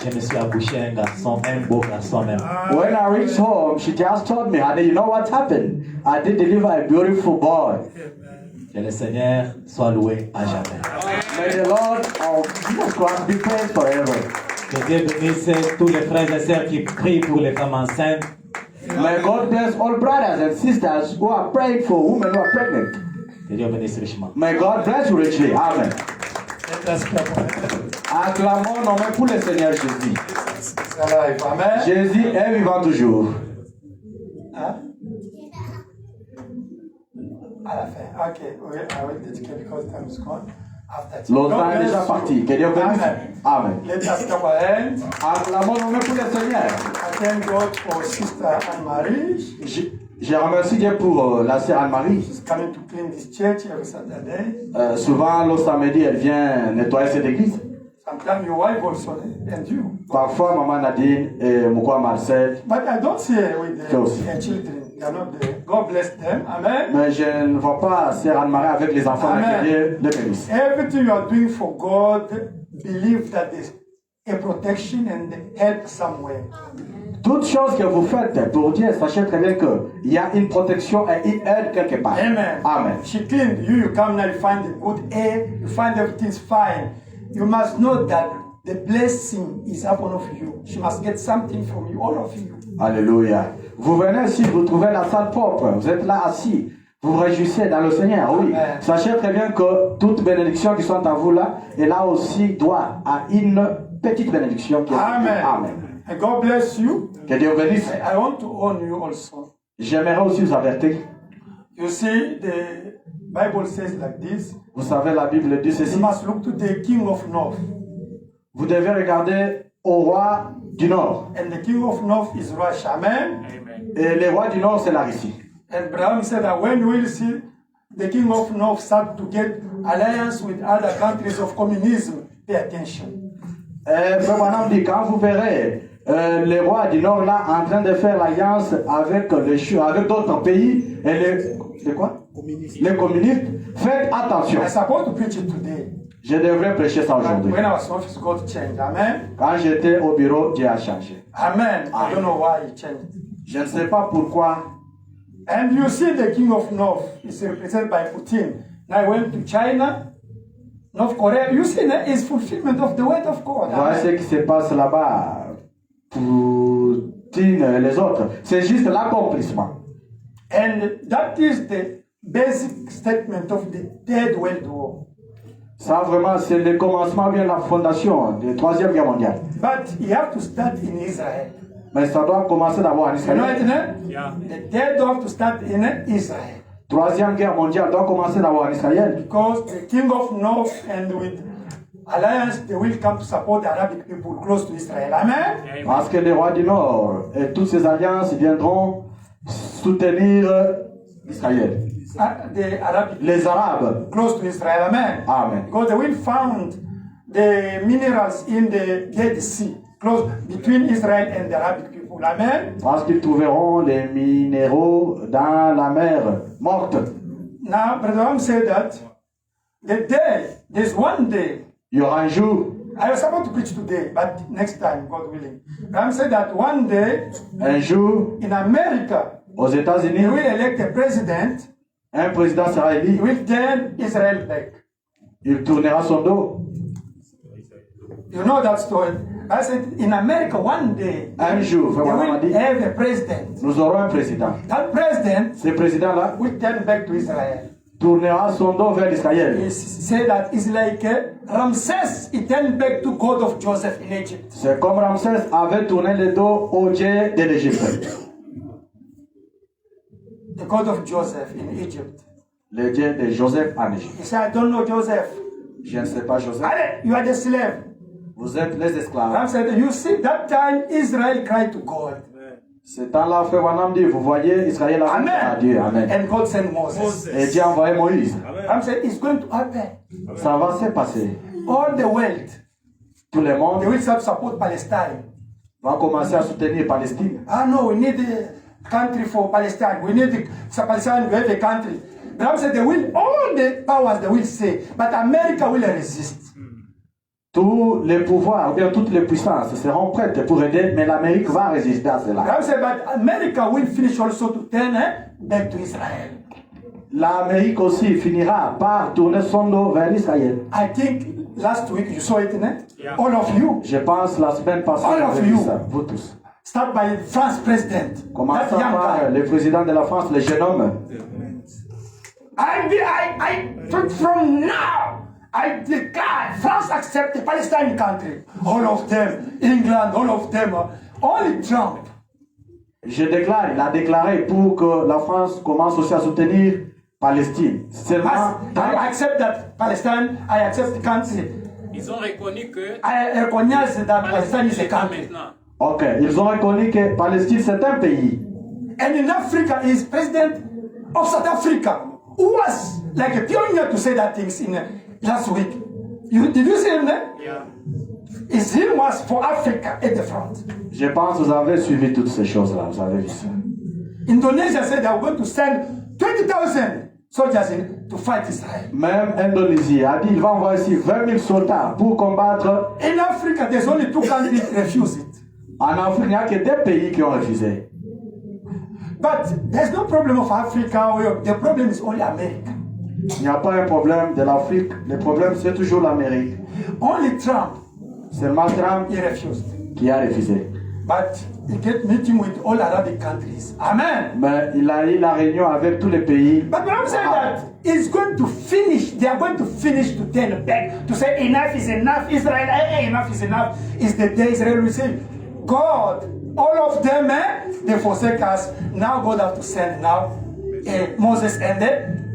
je me suis accouché un garçon, un beau garçon même. When I reached home, she just told me, honey, you know what happened? I did deliver a beautiful boy. Que le Seigneur soit loué à jamais. May the Lord of Jesus Christ be praised forever. Que Dieu bénisse tous les frères et sœurs qui prient pour les femmes enceintes. May God bless all brothers and sisters who are praying for women who are pregnant. Que Dieu bénisse richement. May God bless you richly. Amen. Let us pray for him. Acclamons nos mains pour le Seigneur Jésus. It's alive. Amen. Jésus est vivant toujours. Hein? À la fin. Ok. Oui, I will dedicate because time is gone. After L'autre temps est déjà parti. Que Dieu bénisse. Amen. Let us clap our hands. Acclamons nos mains pour le Seigneur. I thank God for Sister Anne-Marie. Je remercie Dieu pour la sœur Anne-Marie. She's coming to clean this church every Saturday. Souvent, le samedi, elle vient nettoyer cette église. Sometimes your wife also and you. Parfois, maman Nadine et Moukoua Marcel. But I don't see her with Yes. the children. They are not there. God bless them. Amen. Mais je ne vois pas sœur Anne-Marie avec les enfants Amen. intérieurs de l'église. Everything you are doing for God, believe that there's a protection and help somewhere. Toute chose que vous faites pour Dieu, sachez très bien qu'il y a une protection et une aide quelque part. Amen. Amen. She cleaned you. You come now, you find the good air, you find everything's fine. You must know that the blessing is upon of you. She must get something from you, all of you. Alléluia. Vous venez ici, vous trouvez la salle propre, vous êtes là assis, vous vous réjouissez dans le Seigneur, oui. Amen. Sachez très bien que toute bénédiction qui sont à vous là, est là aussi droit à une petite bénédiction qui est Amen. Amen. And God bless you. Que Dieu vous bénisse. I want to warn you also. J'aimerais aussi vous avertir. You see, the Bible says like this. Vous savez, la Bible dit You ceci. must look to the king of north. Vous devez regarder au roi du Nord. And the king of north is Russia. Amen. Et le roi du Nord, c'est la Russie. And Braham said that when you will see the king of north start to get alliance with other countries of communism, pay attention. Et Frère Branham dit, quand vous verrez les rois du Nord là en train de faire l'alliance avec avec d'autres pays et les quoi? Les communistes. Faites attention. I'm supposed to preach it today. Je devrais prêcher ça aujourd'hui. When I was in office, God changed. Amen. Quand j'étais au bureau, Dieu a changé. Amen. I don't know why He changed. Je ne sais pas pourquoi. And you see the king of North is represented by Putin. Now I went to China, North Korea. You see that is fulfillment of the word of God. Voilà ce qui se passe là-bas. Poutine et les autres. C'est juste l'accomplissement. And that is the basic statement of the Third World War. Ça vraiment, c'est le commencement, bien la fondation de la Troisième Guerre mondiale. But you have to start in Israel. Mais ça doit commencer d'abord en You know Israël. it, no? Yeah. The third have to start in Israel. Troisième Guerre mondiale doit commencer d'abord en Israël. Because the king of North and with alliance, they will come to support the Arabic people close to Israel. Amen? Parce que les rois du Nord et toutes ces alliances viendront soutenir Israël. The Arabic Les Arabes. close to Israel. Amen? Amen. Because they will find the minerals in the Dead Sea, close between Israel and the Arabic people. Amen? Parce qu'ils trouveront les minéraux dans la mer morte. Now, Brother Ram said that the day, there's one day, Il y aura un jour, I was about to preach today, but next time, God willing. Ram said that one day un jour, in America, aux they États-Unis, will elect a president, un président sera he élu. will turn Israel back. Il tournera son dos. You know that story. I said in America one day, Un jour, they Frère Branham a will dit, have a president. nous aurons un président. That president Ce président-là will turn back to Israel. tournera son dos vers He l'Israël. said that it's like Ramses, he turned back to God of Joseph in Egypt. C'est comme Ramsès avait tourné le dos au Dieu de l'Égypte. The God of Joseph in Egypt. Le Dieu de Joseph en Égypte. He said, I don't know Joseph. Je ne sais pas Joseph. Ale, you are the slave. Vous êtes les esclaves. Ram said, you see, that time Israel cried to God. Ce temps-là, Frère Branham dit, vous voyez, Israël a crié à Dieu. Amen. And God sent Moses. Et Dieu a envoyé Moïse. Ram said, it's going to happen. Ça va se passer. All the world, Tout le they monde will start support Palestine. va commencer à soutenir Palestine. Ah no, we need a country for Palestine. We need Palestine to have a country. Ram said, they will, all the powers they will say, but America will resist. Tous les pouvoirs, ou bien toutes les puissances seront prêtes pour aider, mais l'Amérique va résister à cela. Ram said, but America will finish also to turn back to Israel. L'Amérique aussi finira par tourner son dos vers l'Israël. I think last week you saw it, Yeah. all of you. Je pense la semaine passée, All of vous avez vu you. ça, vous tous. Start by France president. That Commençons young par guy. le président de la France, le jeune homme. From now, I declare France accept the Palestinian country. All of them, England, all of them. Only Trump. Je déclare, il a déclaré pour que la France commence aussi à soutenir Palestine. Seulement, I accept that Palestine, I accept the country. Ils ont reconnu que I recognize that Palestine is a pas country. maintenant. ok, ils ont reconnu que Palestine c'est un pays. And in Africa, he is president of South Africa, who was like a pioneer to say that things in last week. Did you see him there? Yeah. His zeal was for Africa at the front. Je pense que vous avez suivi toutes ces choses-là, vous avez vu ça. Indonesia said they are going to send 20,000 soldiers in to fight Israel. Même Indonésie a dit qu'il va envoyer ici 20 000 soldats pour combattre. In Africa, there's only 2 countries that refuse it. En Afrique, il n'y a que des pays qui ont refusé. But there's no problem of Africa. The problem is only America. Il n'y a pas un problème de l'Afrique. Le problème, c'est toujours l'Amérique. Only Trump, Seulement Trump he refused. qui a refusé. But he get meeting with all Arabic countries. Amen. Mais il a eu la réunion avec tous les pays. But when I'm saying that, it's going to finish. They are going to finish to turn back to say enough is enough. Israel, enough is enough. Is the day Israel will say, God, all of them, they forsake us. Now God have to send now Moses and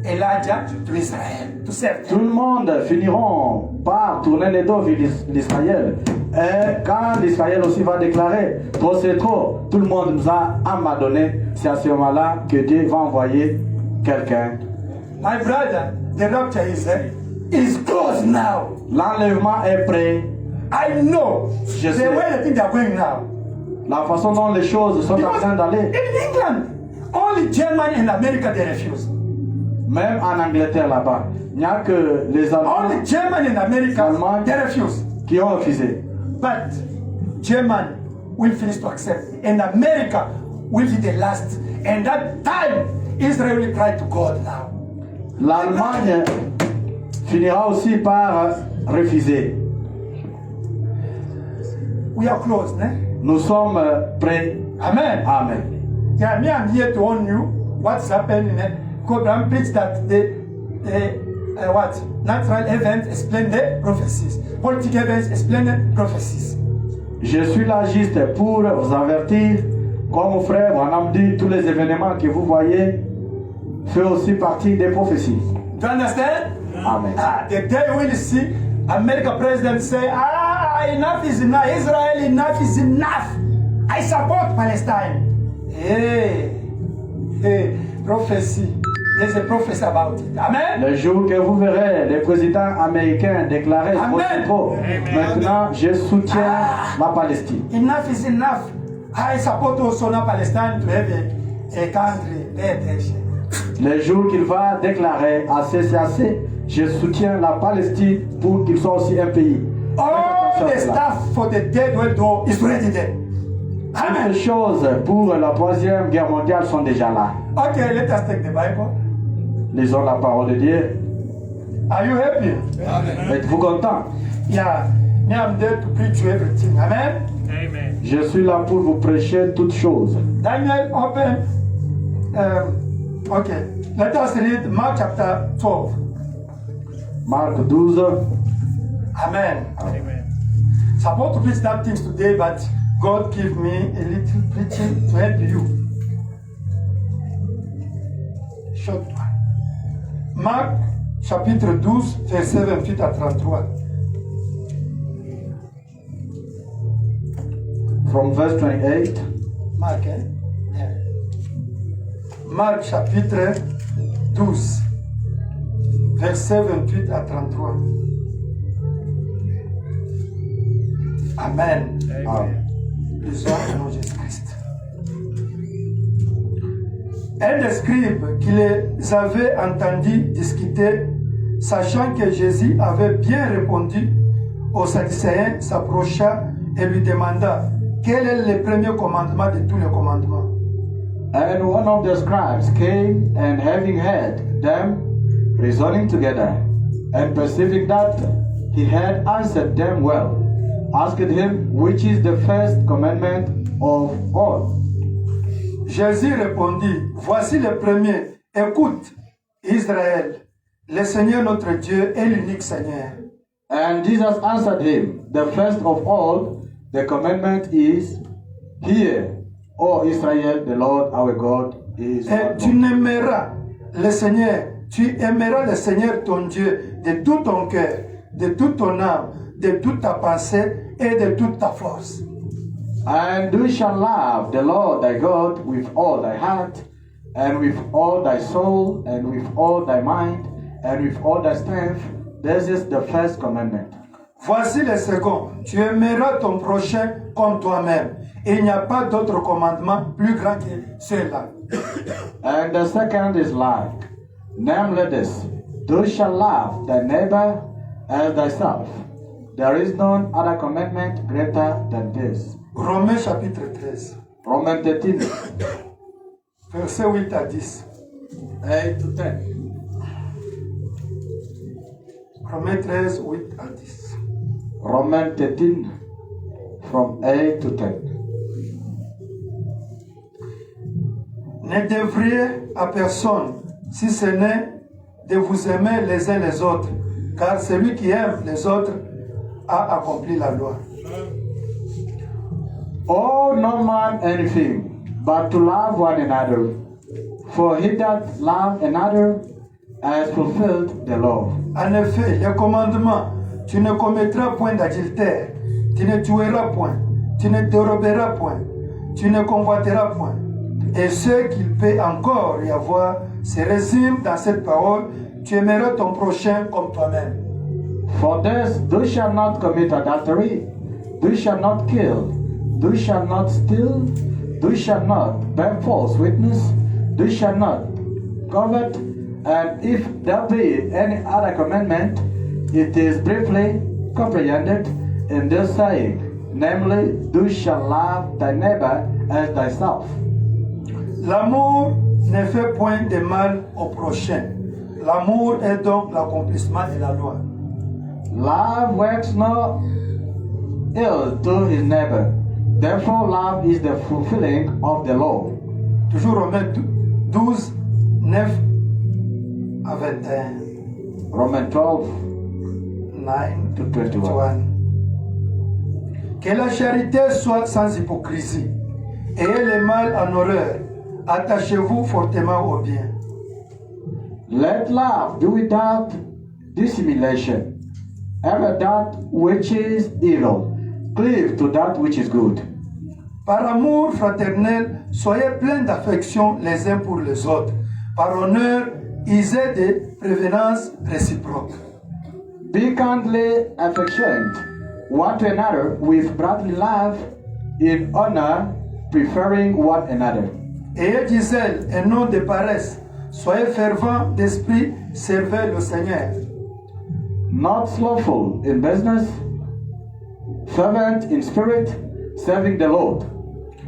Elijah to Israel to save Tout them. le monde finiront par tourner les dos vers l'Israël. Et quand l'Israël aussi va déclarer, trop c'est trop, tout le monde nous a abandonné. C'est à ce moment-là que Dieu va envoyer quelqu'un. My brother, the rapture is close now. L'enlèvement est prêt. I know Je the sais. way they think they are going now. La façon dont les choses sont en Because train d'aller. in England, only Germany and America they refuse. Même en Angleterre là-bas, il n'y a que les Allemands Only Germany and America Allemagne. they refuse. qui ont refusé. But Germany will finish to accept, and America will be the last. And that time, Israel will cry to God now. L'Allemagne finira aussi par refuser. We are close, ne? Nous sommes prêts. Amen. Amen. Yeah, me, I'm here to warn you what's happening. Abraham preached that the what natural events explain the prophecies, political events explain the prophecies. Je suis là juste pour vous avertir, comme mon frère Branham dit, tous les événements que vous voyez font aussi partie des prophéties. Do you understand? Amen. The day we will see American president say, enough is enough, Israel, enough is enough. I support Palestine. Hey, prophecy. There's a prophecy about it. Amen. Le jour que vous verrez le président américain déclarer Amen. maintenant je soutiens la Palestine. Enough is enough. I support also now Palestine to have a country. Pay attention. Le jour qu'il va déclarer assez, c'est assez, je soutiens la Palestine pour qu'il soit aussi un pays. All the stuff for the dead world war is already there. Toutes Amen. les choses pour la troisième guerre mondiale sont déjà là. Okay, let us take the Bible. Lisons la parole de Dieu. Are you happy? Êtes-vous content? Yeah. Me, I'm there to preach you everything. Amen. Amen. Je suis là pour vous prêcher toutes choses. Daniel, open. Okay. Let us read Mark chapter 12. Marc 12. Amen. Amen. Supposed to preach that things today, but God give me a little preaching to help you. Short one. Marc chapitre 12, verset 28 à 33. From verse 28. Marc, hein? Yeah. Marc chapitre 12, verset 28 à 33. Amen. Amen. Lisons au nom de Jésus-Christ. Un des scribes qui les avait entendus discuter, sachant que Jésus avait bien répondu aux Sadducéens, s'approcha et lui demanda quel est le premier commandement de tous les commandements. And one of the scribes came, and having heard them reasoning together, and perceiving that he had answered them well, asked him, which is the first commandment of all? Jésus répondit, voici le premier, écoute, Israël, le Seigneur notre Dieu est l'unique Seigneur. And Jesus answered him, the first of all, the commandment is, hear, O Israel, the Lord our God is Et one tu Lord. n'aimeras le Seigneur, tu aimeras le Seigneur ton Dieu de tout ton cœur, de toute ton âme, de toute ta pensée et de toute ta force. And thou shalt love the Lord thy God with all thy heart, and with all thy soul, and with all thy mind, and with all thy strength. This is the first commandment. Voici le second, tu aimeras ton prochain comme toi-même. Il n'y a pas d'autre commandement plus grand que cela. And the second is like, namely this, thou shalt love thy neighbor as thyself. There is none other commandment greater than this. Romains chapitre 13, Romans 13, verset 8 à 10. 8 to 10. Romains 13, 8 à 10. Romans 13, from 8 to 10. Ne devriez à personne, si ce n'est de vous aimer les uns les autres, car celui qui aime les autres a accompli la loi. Owe no man anything, but to love one another. For he that loved another has fulfilled the law. En effet, le commandement, tu ne commettras point d'adultère, tu ne tueras point, tu ne déroberas point, tu ne convoiteras point. Et ce qu'il peut encore y avoir se résume dans cette parole, tu aimeras ton prochain comme toi-même. For this, thou shalt not commit adultery, thou shalt not kill, Thou shalt not steal, thou shalt not bear false witness, thou shalt not covet, and if there be any other commandment, it is briefly comprehended in this saying, namely, thou shalt love thy neighbor as thyself. L'amour ne fait point de mal au prochain. L'amour est donc l'accomplissement de la loi. Love works no ill to his neighbor. Therefore, love is the fulfilling of the law. Toujours Romains 12, 9 à 21. Romans 12, 9 to 21. 21. Que la charité soit sans hypocrisie. Ayez le mal en horreur. Attachez-vous fortement au bien. Let love be without dissimulation. Ever that which is evil, cleave to that which is good. Par amour fraternel, soyez pleins d'affection les uns pour les autres. Par honneur, usez de prévenance réciproque. Be kindly affectionate one to another with brotherly love, in honor, preferring one another. Ayez du zèle et non de paresse. Soyez fervents d'esprit, servez le Seigneur. Not slothful in business, fervent in spirit, serving the Lord.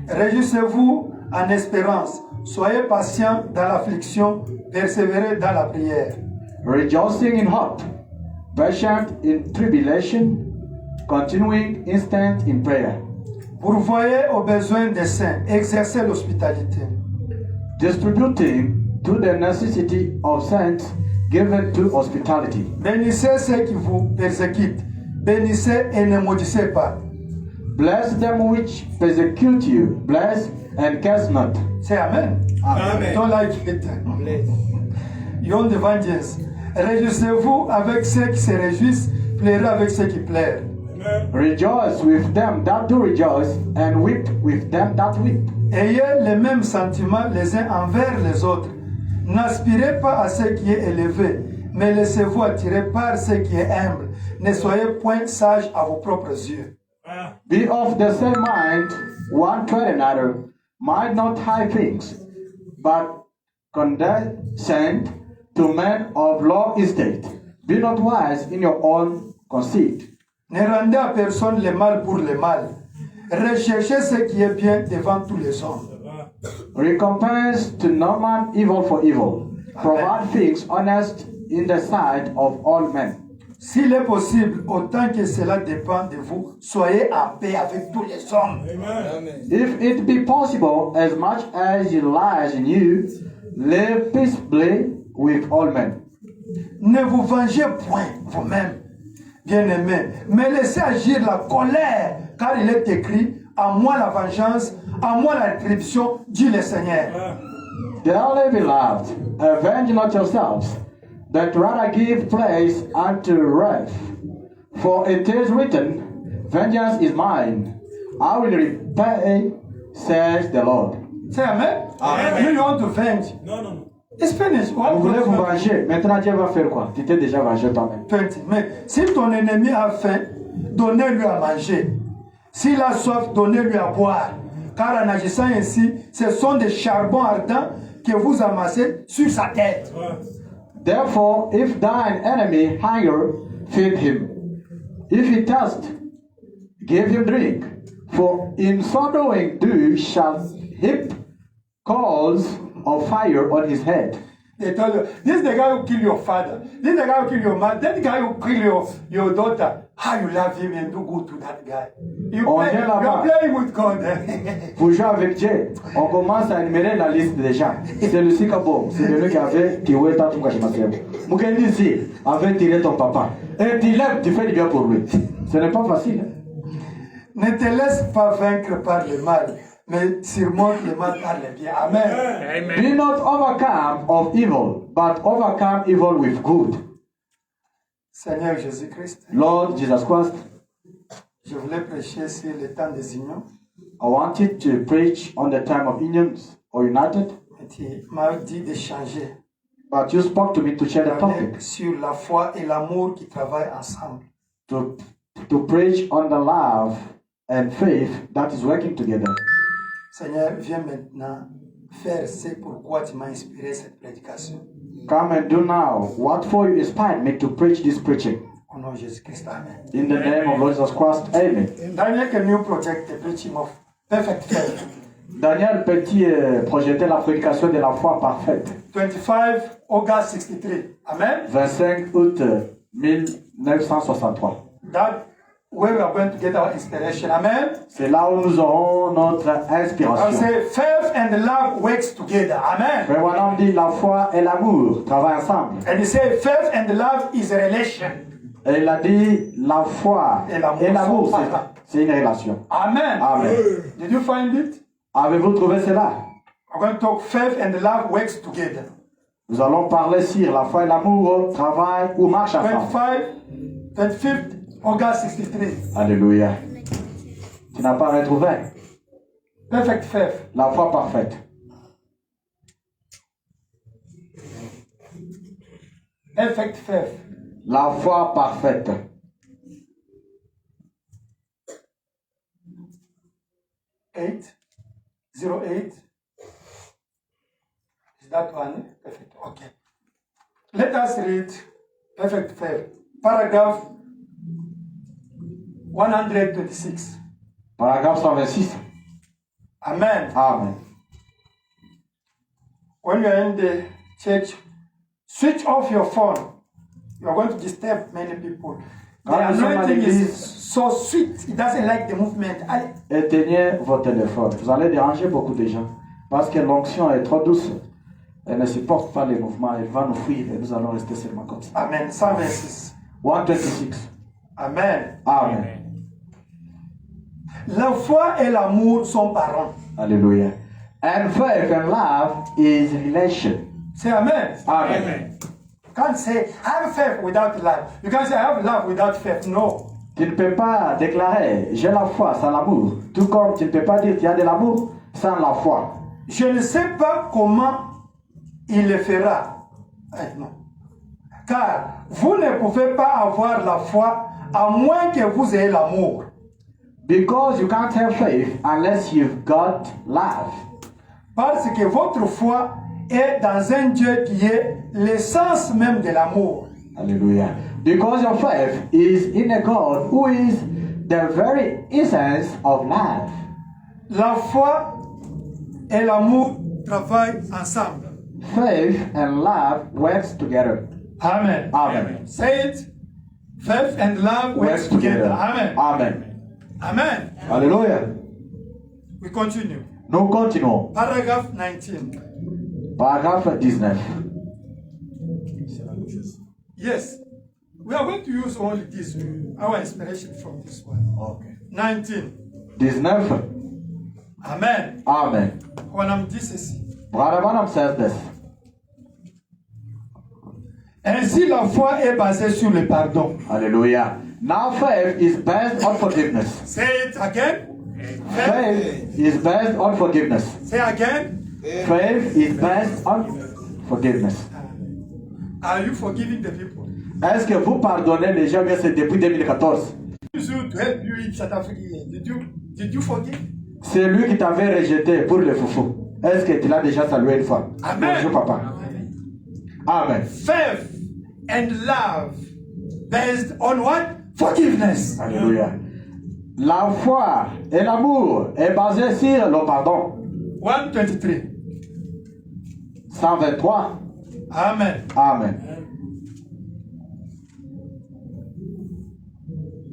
Réjouissez-vous en espérance. Soyez patients dans l'affliction, persévérez dans la prière. Rejoicing in hope, patient in tribulation, continuing instant in prayer. Pourvoyez aux besoins des saints, exercez l'hospitalité. Distributing to the necessity of saints, given to hospitality. Bénissez ceux qui vous persécutent. Bénissez et ne maudissez pas. Bless them which persecute you, bless and curse not. C'est Amen. Amen. Don't like it. Young Evangelists. Réjouissez-vous avec ceux qui se réjouissent, pleurez avec ceux qui pleurent. Rejoice with them that do rejoice, and weep with them that weep. Ayez les mêmes sentiments les uns envers les autres. N'aspirez pas à ce qui est élevé, mais laissez-vous attirer par ce qui est humble. Ne soyez point sages à vos propres yeux. Be of the same mind one toward another, mind not high things, but condescend to men of low estate. Be not wise in your own conceit. Ne rendez à personne le mal pour le mal. Recherchez ce qui est bien devant tous les hommes. Recompense to no man evil for evil. Provide things honest in the sight of all men. S'il est possible, autant que cela dépend de vous, soyez en paix avec tous les hommes. If it be possible, as much as it lies in you, live peaceably with all men. Ne vous vengez point vous-même, bien-aimés, mais laissez agir la colère, car il est écrit, à moi la vengeance, à moi la rétribution, dit le Seigneur. Dearly beloved, avenge not yourselves, but rather give place unto wrath. For it is written, vengeance is mine, I will repay, says the Lord. C'est Amen? Amen. You want to venge? Non. It's finished. What Vous voulez vous goes on? venger, maintenant Dieu va faire quoi? Tu t'es déjà vengé toi-même. 20. Mais si ton ennemi a faim, donnez-lui à manger. S'il a soif, donnez-lui à boire. Car en agissant ainsi, ce sont des charbons ardents que vous amassez sur sa tête. Therefore, if thine enemy hunger, feed him. If he thirst, give him drink. For in so doing, thou shalt heap coals of fire on his head. They told you, this is the guy who killed your father. This is the guy who killed your mother. That guy who killed your daughter. How you love him and do good to that guy. You On play, vient là-bas. you're playing with God. Vous jouez avec Dieu. On commence à énumérer la liste des gens. C'est le Sikabo. C'est lui qui avait tué ta tout Mukendizi avait tiré ton papa. Et tu l'aimes, tu fais du bien pour lui. Ce n'est pas facile. Ne te laisse pas vaincre par le mal, mais surmonte le mal par le bien. Amen. Be not overcome of evil, but overcome evil with good. Seigneur Jésus-Christ, Lord Jesus Christ, je voulais prêcher sur le temps des unions. I wanted to preach on the time of unions or united, Et tu m'as dit de changer. but you spoke to me to share the topic, Sur la foi et l'amour qui travaillent ensemble. to preach on the love and faith that is working together. Seigneur, viens maintenant faire ce pourquoi tu m'as inspiré cette prédication. Come and do now what for you inspired me to preach this preaching. Au nom de Jésus-Christ, amen. In the name of Lord Jesus Christ, amen. Daniel, can you project the preaching of perfect faith? Daniel Petit projetait la prédication de la foi parfaite. 25 August 63. Amen. 25 août 1963. That where we are going to get our inspiration. Amen. C'est là où nous aurons notre I inspiration. say faith and love works together. Amen. Frère Branham dit la foi et l'amour travaillent ensemble. And he said faith and love is a relation. Et il a dit la foi Et l'amour et l'amour, sont pas c'est une relation. Amen. Amen. Did you find it? Avez-vous trouvé cela? I'm going to talk faith and love works together. Nous allons parler sur la foi et l'amour travaillent ou marchent ensemble. 25th August 63. Alléluia. Tu n'as pas retrouvé Perfect faith. la foi parfaite. Perfect faith. La foi parfaite. Eight. Is that one? Perfect. Okay. Let us read perfect faith. Paragraph 126. Paragraphe 126. Amen. Amen. When you are in the church, switch off your phone. You are going to disturb many people. The Quand nous sommes à anointing l'église, is so sweet. It doesn't like the movement. éteignez vos téléphones. Vous allez déranger beaucoup de gens. Parce que l'onction est trop douce. Elle ne supporte pas les mouvements. Elle va nous fuir et nous allons rester seulement comme ça. Amen. 126. 126. Amen. Amen. La foi et l'amour sont parents. Alléluia. And faith and love is relation. Say amen. Amen. You can't say, I have faith without love. You can't say, I have love without faith. No. Tu ne peux pas déclarer j'ai la foi sans l'amour. Tout comme tu ne peux pas dire tu as de l'amour sans la foi. Je ne sais pas comment il le fera. Non. Car vous ne pouvez pas avoir la foi à moins que vous ayez l'amour. Because you can't have faith unless you've got love. Parce que votre foi est dans un Dieu qui est l'essence même de l'amour. Hallelujah. Because your faith is in a God who is the very essence of love. La foi et l'amour travaillent ensemble. Faith and love works together. Amen. Amen. Say it. Faith and love works together. Amen. Amen. Amen. Hallelujah. We continue. Nous continuons. Paragraph 19. Paragraphe 19. Yes. We are going to use only this, our inspiration from this one. Okay. 19. 19. Amen. Amen. When I'm Jesus. Brother Branham says this. Ainsi, la foi est basée sur le pardon. Hallelujah. Now faith is based on forgiveness. Say it again. Faith is based on forgiveness. Say again. Faith is based on forgiveness. Are you forgiving the people? Est-ce que vous pardonnez les gens? Bien, c'est depuis 2014. To help you in South Africa. Did you forgive? C'est lui qui t'avait rejeté pour le foufou. Est-ce que tu l'as déjà salué une fois? Amen. Bonjour papa. Amen. Faith and love based on what? Forgiveness. Alléluia. La foi et l'amour est basé sur le pardon. 123. 123. Amen. Amen.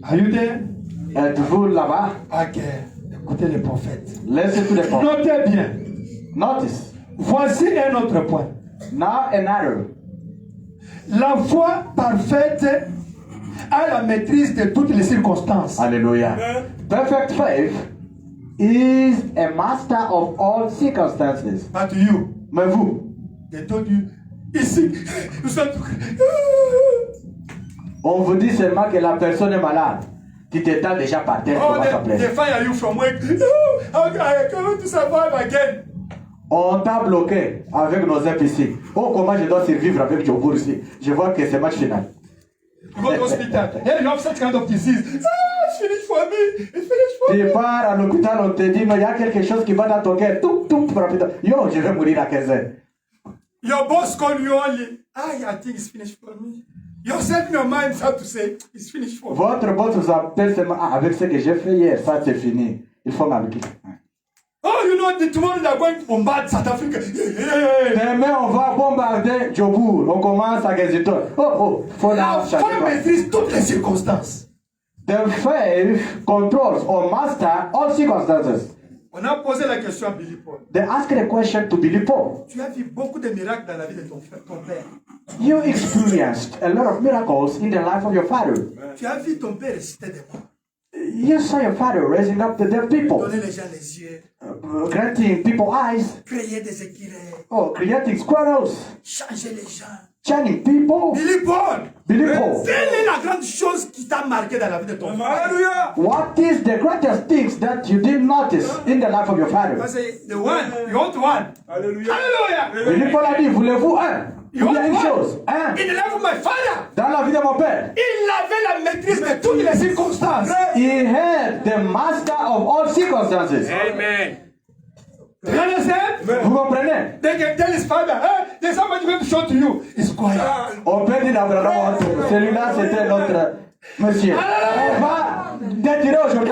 Are you there? Êtes-vous là-bas? Ok. Écoutez les prophètes. Laissez tous les points. Notez bien. Notice. Voici un autre point. Now another. La foi parfaite a la maîtrise de toutes les circonstances. Hallelujah. Perfect faith is a master of all circumstances. But you, Mais vous, they told you, ici, nous sommes... on vous dit seulement que la personne est malade. Tu t'étends déjà par terre Oh, pour s'appeler. they fire you from work. How can I come to survive again? On t'a bloqué avec nos ici. Oh, comment je dois survivre avec Jobour ici? Je vois que c'est match final. You go to hospital. Here you have such kind of disease. It's finished for me. It's finished for me. Tu pars à l'hôpital, on te dit, non, il y a quelque chose qui va dans ton cœur. Tout, rapide. Yo, je vais mourir à 15 heures. Your boss call you only. I think it's finished for me. Yourself in your mind start to say, it's finished for me. Votre boss vous appelle seulement, avec ce que j'ai fait hier, ça c'est fini. Il faut m'appliquer. Oh, you know, tomorrow they are going to bombard South Africa. Demain, on va bombarder Djobour. On commence à Gazitor. Faut La foi maîtrise toutes les circonstances. The faith controls or master all circumstances. On a posé la question à Billy Paul. They asked a question to Billy Paul. Tu as vu beaucoup de miracles dans la vie de ton père. You experienced a lot of miracles in the life of your father. Tu as vu ton père ressusciter des morts. You saw your father raising up the dead people. Donner les gens les yeux. Granting people eyes. Créer des écureuils. Oh, creating squirrels. Changer les gens. Changing people. Billy Paul. Billy Paul. Quelle est la grande chose qui t'a marqué dans la vie de ton père? Alléluia. What is the greatest things that you did notice in the life of your father? I say, the one. You want one? Alléluia. Alléluia. Billy Paul a dit, voulez-vous un? Il y a une chose. Un. In the life of my father. Dans la vie de mon père. Il avait la maîtrise de toutes les circonstances. He had the master of all circumstances. Amen. You understand? Vous comprenez? They can tell his father, hey, there's somebody going to show to you. It's quiet. On peut dire d'Abraham, celui-là c'était notre monsieur. On va détirer aujourd'hui.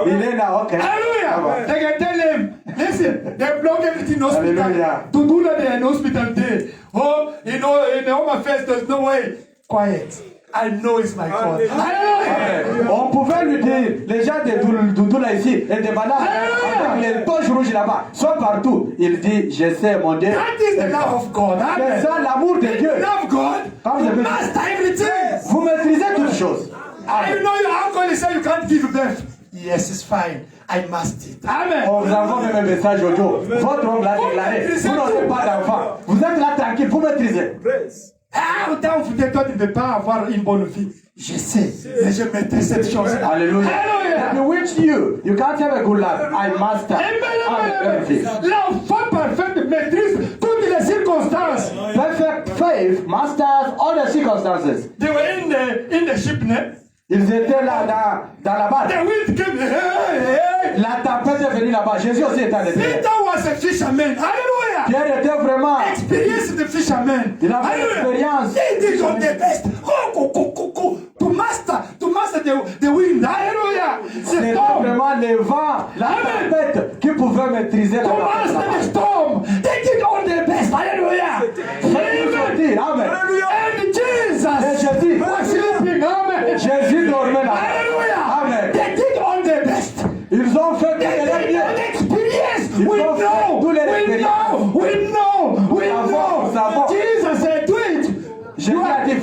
Il est là, ok. Hallelujah. They can tell him, listen, they block everything in hospital. Hallelujah. To do that in hospital day. Oh, you know, in the home affairs, there's no way. Quiet. I know it's my God. Hallelujah. On pouvait lui dire, les gens de Doudou là ici, et de Bala, avec les poches rouges là-bas, sont partout. Il dit, je sais mon Dieu. That is the love of God. C'est ça l'amour de Dieu. Love God. You master everything. Vous maîtrisez toutes choses. I know your uncle say you can't give birth. Yes, it's fine. I must it. Amen. On vous envoie même un message audio. Votre homme l'a déclaré. Vous n'aurez pas d'enfant. Vous êtes là tranquille, vous maîtrisez. Ah, autant vous dites, toi, tu ne peux pas avoir une bonne vie. Je sais, mais je maîtrise cette chose. Alléluia. Hallelujah. Which you can't have a good life. I master. Everything. La foi parfaite maîtrise toutes les circonstances. Perfect faith masters all the circumstances. They were in the ship, ne? Ils étaient là dans la barque. The wind came. Hey. La tempête est venue là-bas. Jésus aussi était allé. Peter was a fisherman. Hallelujah. Pierre était vraiment. Experience the fisherman. Il avait l'expérience. They did on the best. To master the wind. Hallelujah. C'était vraiment le vent, la tempête qui pouvait maîtriser la tempête. To master the storm. They did all the best. Hallelujah. Amen. Hallelujah. And Jesus. Et Jésus was sleeping. Amen. Jésus dormait là. Hallelujah. Amen. They did all the best. Ils ont fait They did an experience. We know. Jesus said, do it. You are the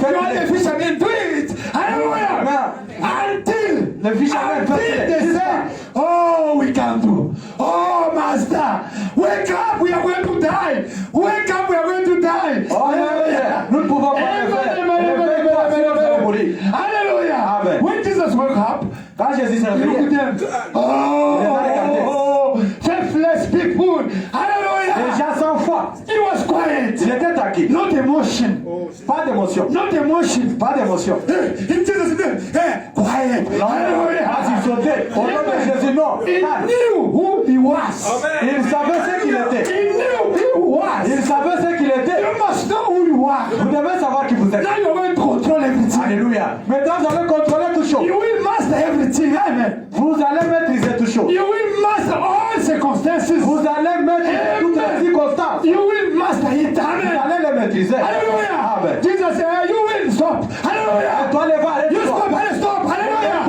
fisherman, do it. Hallelujah. Until they say, oh, we can do. Oh, Master, wake up, we are going to die. Wake up, we are going to die. Hallelujah. Nous ne pouvons pas Hallelujah. Amen. When Jesus woke up, quand Jésus s'est réveillé, look at them. Oh, faithless people. Hallelujah. Les gens sans foi. He was quiet. Il était tranquille. Not emotion. Pas d'émotion. Not emotion. Pas d'émotion. In Jesus' name, quiet. Hallelujah. Quand il sautait, au nom de Jésus, non. He knew who he was. Il savait ce qu'il était. He knew who he was. Il savait ce qu'il était. You must know who you are. Vous devez savoir qui vous êtes. Now you're going to control everything. Alléluia. Maintenant, vous allez contrôler tout chose. You will master everything. Amen. Vous allez maîtriser tout chose. You will master all circumstances. Vous allez maîtriser toutes les circonstances. You will master it. Amen. Vous allez les maîtriser. Hallelujah. Amen. Jesus said, you will stop. Hallelujah. Toi, les vas, You stop. Stop. Hallelujah.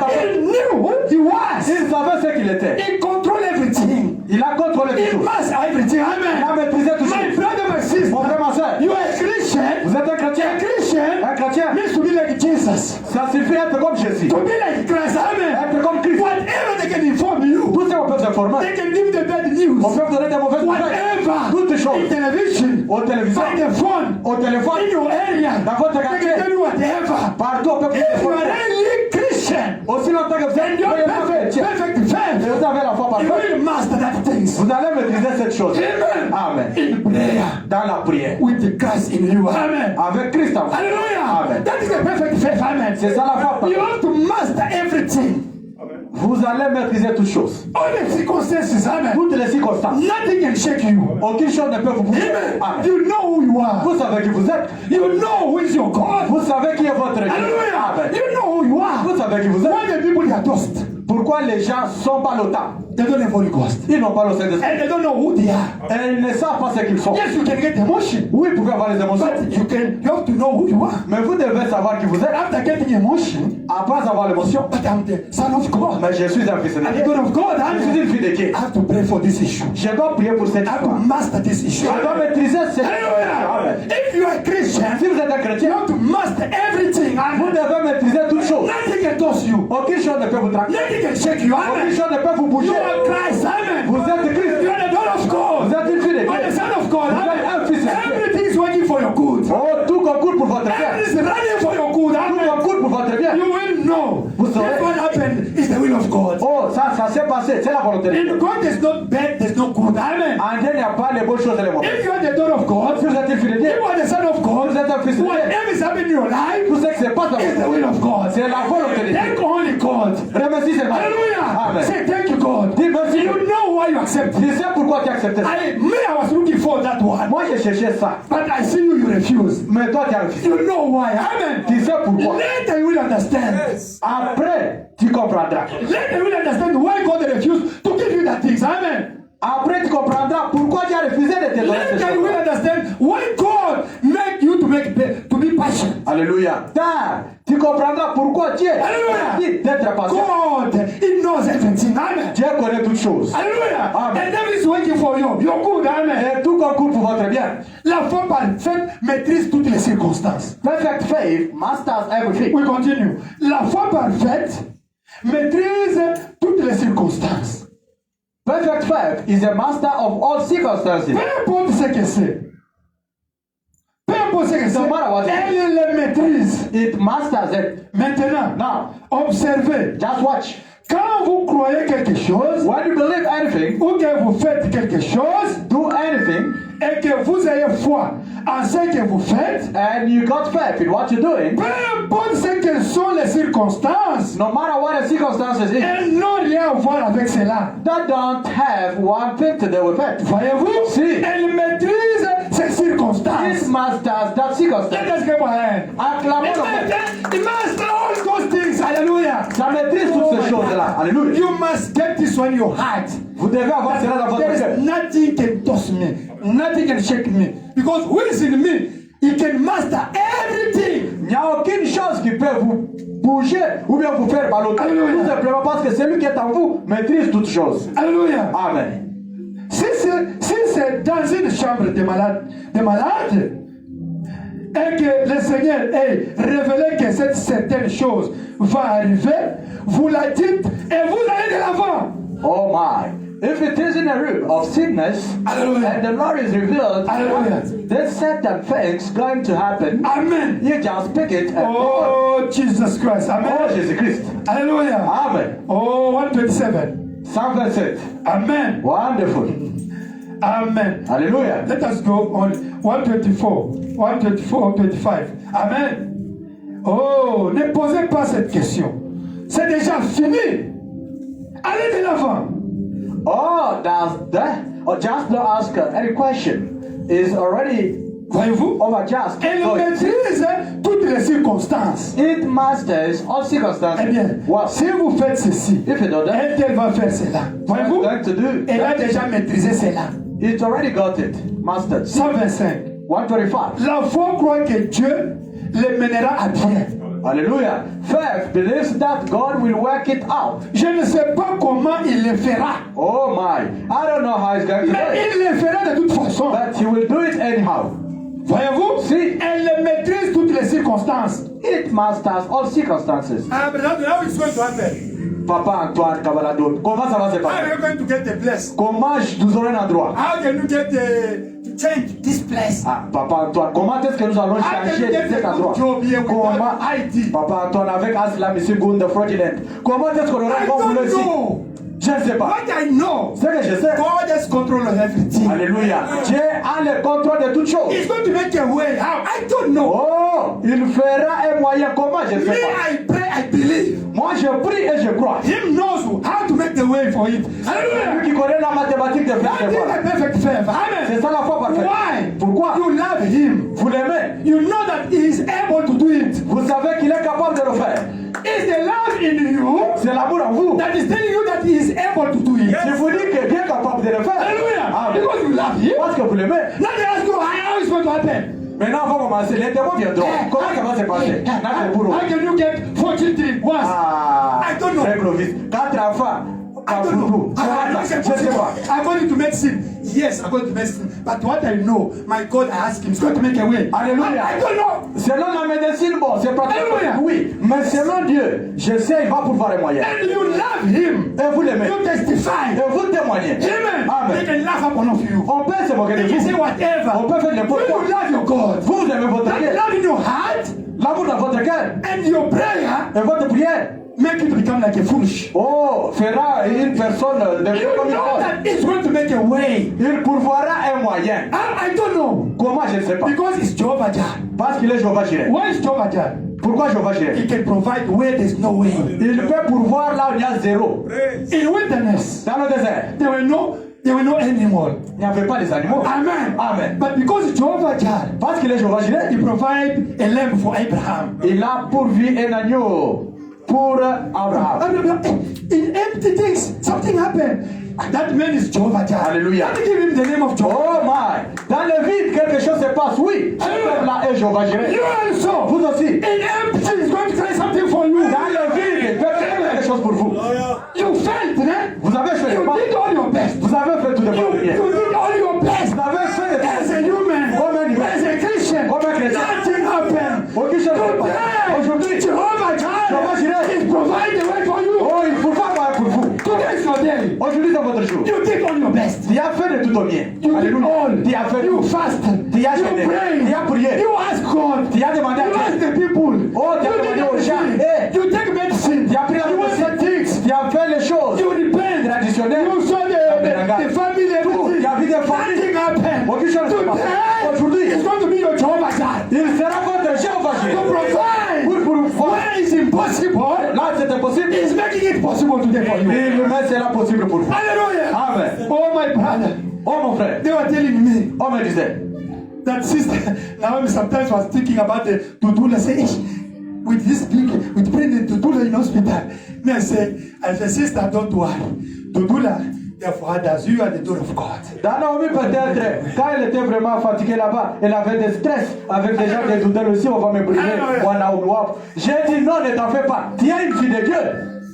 He knew who he was. Il savait ce qu'il était. He controlled everything. Il a contrôlé He tout. mastered everything. Amen. Il a maîtrisé tout. My brother, my sister. Mon frère, ma soeur. You are a Christian. Vous êtes un chrétien. A Christian. Un chrétien. Means to be like Jesus. Ça suffit d'être comme Jésus. To be like Christ. Amen. Être comme Christ. Whatever they can inform you. Tout ce qu'on peut s'informer. They can give the bad news. On peut vous donner des mauvaises nouvelles. Whatever. Toutes les In choses. television. Au télévision. By the phone. Au téléphone. In your area. Dans votre They quartier. can tell you whatever. Partout, on peut vous If you are informer. really Christian. Christian, Aussi longtemps que vous and êtes you're croyez pas perfect, chrétien, perfect et faith, vous avez la foi you parfaite, will master that things. vous allez maîtriser cette chose. Amen. Amen. In prayer, Dans la prière. with the Christ in you. Amen. Avec Christ en vous. Hallelujah. Amen. That is the perfect faith. Amen. C'est ça la foi You parfaite. have to master everything. Vous allez maîtriser toutes choses. All the circumstances. Amen. Toutes les circonstances. Nothing can shake you. Aucune chose ne peut vous bouger. Amen. Amen. You know who you are. Vous savez qui vous êtes. You know who is your God. Vous savez qui est votre Dieu. Hallelujah. Amen. You know who you are. Vous savez qui vous êtes. Why the people they are lost? Pourquoi les gens sont pas l'OTAN? They don't have Holy Ghost. Ils n'ont pas le Saint-Esprit. And they don't know who they are. Et ils ne savent pas ce qu'ils sont. Yes, you can get emotion. Oui, vous pouvez avoir les émotions. But you have to know who you are. Mais vous devez savoir qui vous êtes. After getting emotion, Après avoir l'émotion. but I'm the son of God. Mais je suis un fils de I'm the Dieu. God of God. Je suis une fille de Dieu. I have to pray for this issue. Je dois prier pour cette I have to histoire. master this issue. Je dois maîtriser cette Hallelujah. Amen. If you are a Christian, Si vous êtes un you chrétien, have to master everything. vous Amen. devez maîtriser toutes choses. Nothing can toss you. Aucune chose ne peut vous tracter. Nothing can shake you. Aucune Amen. chose ne peut vous bouger. You are Christ. Amen. Vous êtes Christ. You are the daughter of God. Vous êtes une fille de You are the Dieu. son of God. Vous êtes un Amen. fils de Dieu. Everything is working for your good. Oh, tout concourt pour votre bien. Everything is running for your good. Tout Amen. concourt pour votre bien. You will know. Vous saurez. That's what happened is the will of God. Oh, ça s'est passé. C'est la volonté de Dieu. In God there's not bad, there's no good. Amen. En Dieu, il n'y a pas les bonnes choses et les mauvaises. If you are the daughter of God, Si vous êtes une fille de Dieu, if you are the son of God, vous êtes un fils de Dieu. whatever is happening in your life Tout ce qui se passe dans is the votre will vie, of God. c'est la volonté de Dieu. Thank only God. Remercie seulement. Hallelujah. Amen. Say thank you, God. Dis merci. You know why you accept it. Tu sais pourquoi tu as accepté ça. I was looking for that one, Moi, j'ai cherché ça. but I see you refuse. Mais toi, tu as refusé. You know why. Amen. Tu sais pourquoi. Later you will understand. Après, tu comprendras. Later you will understand why God refused to give you that things. Amen. Après, tu comprendras pourquoi tu as refusé de te donner ces Later you will choses. understand why God make you to be patient. Alléluia. Tard, tu comprendras pourquoi Dieu Alléluia. dit d'être patient. God, He knows everything. Amen. Dieu connaît toutes choses. Hallelujah. Amen. And that is working for you. You're good. Amen. Et tout concourt pour votre bien. La foi parfaite maîtrise toutes les circonstances. Perfect faith masters everything. We continue. La foi parfaite maîtrise toutes les circonstances. Perfect faith is a master of all circumstances. Peu importe ce que c'est. Peu importe ce que c'est. No matter what it is. Elle les maîtrise. It masters it. Maintenant, Now, observez. just watch. Quand vous croyez quelque chose, When you believe anything, ou que vous faites quelque chose, do anything, et que vous ayez foi en ce que vous faites, and you got faith in what you're doing, peu importe ce que sont les circonstances, no matter what the circumstances is, elles n'ont rien à voir avec cela. that don't have one thing to do with it. Voyez-vous? Si. Elle maîtrise ces circonstances. It masters that circumstance. Let us give a hand. Acclamons le It master all those things. Hallelujah. Ça maîtrise toutes ces choses-là. Alléluia. You must get this one in your heart. Vous devez avoir cela dans votre There cœur. is nothing can toss me. Nothing can shake me. Because who is in me, he can master everything. Il n'y a aucune chose qui peut vous bouger ou bien vous faire ballonner. Alléluia. Tout simplement parce que celui qui est en vous maîtrise toutes choses. Alléluia. Amen. Si c'est dans une chambre de malades, et que le Seigneur ait révélé que cette certaine chose va arriver, vous la dites et vous allez de l'avant. Oh my. If it is in a room of sickness, Hallelujah. and the Lord is revealed, Hallelujah. there's certain things going to happen. Amen. You just pick it and Oh, Jesus Christ. oh, Amen. Jésus-Christ. Hallelujah. Amen. Oh, 127. 127. Amen. Wonderful. Amen. Hallelujah. Let us go on 124, 124, 125. Amen. Oh, ne posez pas cette question. C'est déjà fini. Allez de l'avant. Oh, does that? Or just don't ask any question. Is already Voyez-vous? over just. Elle So maîtrise toutes les circonstances. it masters all circumstances. Eh bien, Wow. si vous faites ceci, If you don't know, elle va faire cela. what it's Voyez-vous? going to do, Elle a déjà maîtrisé cela. it's already got it. Mastered. 125. 125. La foi croit que Dieu les mènera à bien. Hallelujah. Faith believes that God will work it out. Je ne sais pas comment il le fera, Oh my. I don't know how he's going to do mais it. il le fera de toute façon. But he will do it anyhow. Voyez-vous? Si. Elle maîtrise toutes les circonstances. It masters all circumstances. Ah, but how is going to happen? Papa Antoine Kabalado, comment ça va se How are passer? you going to get a bless? Comment nous aurons un endroit? How can you get change this place? Ah, Papa Antoine, comment est-ce que nous allons How can changer you get cet a endroit? good job here Comment, without ID? Papa Antoine, avec Aslam ici, Gound fraudulent, comment est-ce qu'on aura I bon boulot don't ici? know. Je ne sais pas. What I know, Ce que je sais, God has control of everything. Alléluia, Dieu a le contrôle de toutes choses. He's going to make a way. How? I don't know. Oh, il fera un moyen. Comment? Je ne Me, sais pas. I pray, I believe. Moi, je prie et je crois. Him knows how to make the way for it. Lui Hallelujah. qui connaît la mathématique de That faire is voilà. a perfect favor. C'est Amen. ça la foi parfaite. Why? Pourquoi? You love him. Vous l'aimez. You know that he is able to do it. Vous savez qu'il est capable de le faire. It's the love in you C'est l'amour en vous. that is telling you that he is able to do it. Je vous dis qu'il est bien capable de le faire. Hallelujah. Ah, Because you love him. parce que vous l'aimez. Now they ask you how it's going to happen. Maintenant, on va commencer. Les démons viendront. Comment ça va se passer? Nage pour eux. How can you get 4 children once? Ah, I don't know. Frère Clovis, 4 enfants. I don't know. Comment ça? Je sais pas. According to medicine, yes, according to medicine. But what I know, my God, I ask him, he's going to make a way. Alléluia. I don't know. Selon la médecine, bon, c'est pas Alléluia. très oui. Mais selon Dieu, je sais, il va pouvoir les moyens. And you love him. Et vous l'aimez. You testify. Et vous témoignez. Amen. Amen. They can laugh upon of you. On peut se moquer de They can say vous. whatever. On peut faire n'importe When quoi. you love your God, Vous aimez votre that cœur. love in your heart L'amour dans votre cœur. and your prayer Et votre prière. make it become like a foolish. Oh, fera une personne de You comme une know folle. that it's going to make a way. Il pourvoira un moyen. I don't know. Comment, je ne sais pas. Because it's Jehovah Jireh. Parce qu'il est Jéhovah Jireh. Why is Jehovah Jireh? Pourquoi Jéhovah Jireh? He can provide where there's no way. Il peut pourvoir là où il y a zéro. In wilderness, Dans le désert, there were no animal. il n'y avait pas les animaux. Amen. Amen. But because Jehovah Jireh, Parce qu'il est Jéhovah Jireh, he provide a lamb for Abraham. il a pourvu un agneau pour Abraham. In empty things, something happened. That man is Jehovah Jireh. Hallelujah. Let me give him the name of Jehovah. Oh my! Dans le vide, quelque chose se passe. Oui, ce peuple-là est Jéhovah Jireh. You also, Vous aussi. in empty, is going to create something for you. Dans le vide, il peut faire quelque chose pour vous. You failed, eh? Vous avez fait You le pas. did all your best. Vous avez fait tout de You votre bien. did all your best. Vous avez fait de As a human, as a Christian, nothing happened. aucune chose ne passe. Today, Aujourd'hui, Jehovah Jireh is providing a way for you. oh, il faut pas voir pour vous. Today is your day. Aujourd'hui, c'est votre jour. You did all your best. Tu as fait de tout au bien. You did all. Tu as fait You tout. fasted. Tu as You jeûné. prayed. Tu as prié. You asked God. Tu as demandé You à asked Dieu. the people. Oh, tu as You demandé did aux gens. everything. Eh, You take medicine. tu as pris la You went médecine. to things. Tu as fait les choses You repent. traditionnelles. You saw the family, everything. Il y a eu des familles. Nothing happened. Aucune chose ne passe. Today, Aujourd'hui, it's going to be your Jehovah Jireh. il sera votre Jéhovah To Jireh. provide. Pour voir. Where is impossible, Là, c'est impossible. He's making it possible today for you. Il le met, c'est là possible pour vous. Hallelujah. Amen. Oh, my brother. Oh, mon frère. They were telling me On me disait. that sister Naomi sometimes was thinking about the Dudula. Say, "Ish, with this big, with pregnant Dudula in hospital." Me, I say, as a sister, don't worry. Dudula, their fathers, you are the door of God. Dans Naomi, peut-être, quand elle était vraiment fatiguée là-bas, elle avait des stress avec des gens des doudels aussi, on va me brûler. J'ai dit non, ne t'en fais pas. Tu es une fille de Dieu.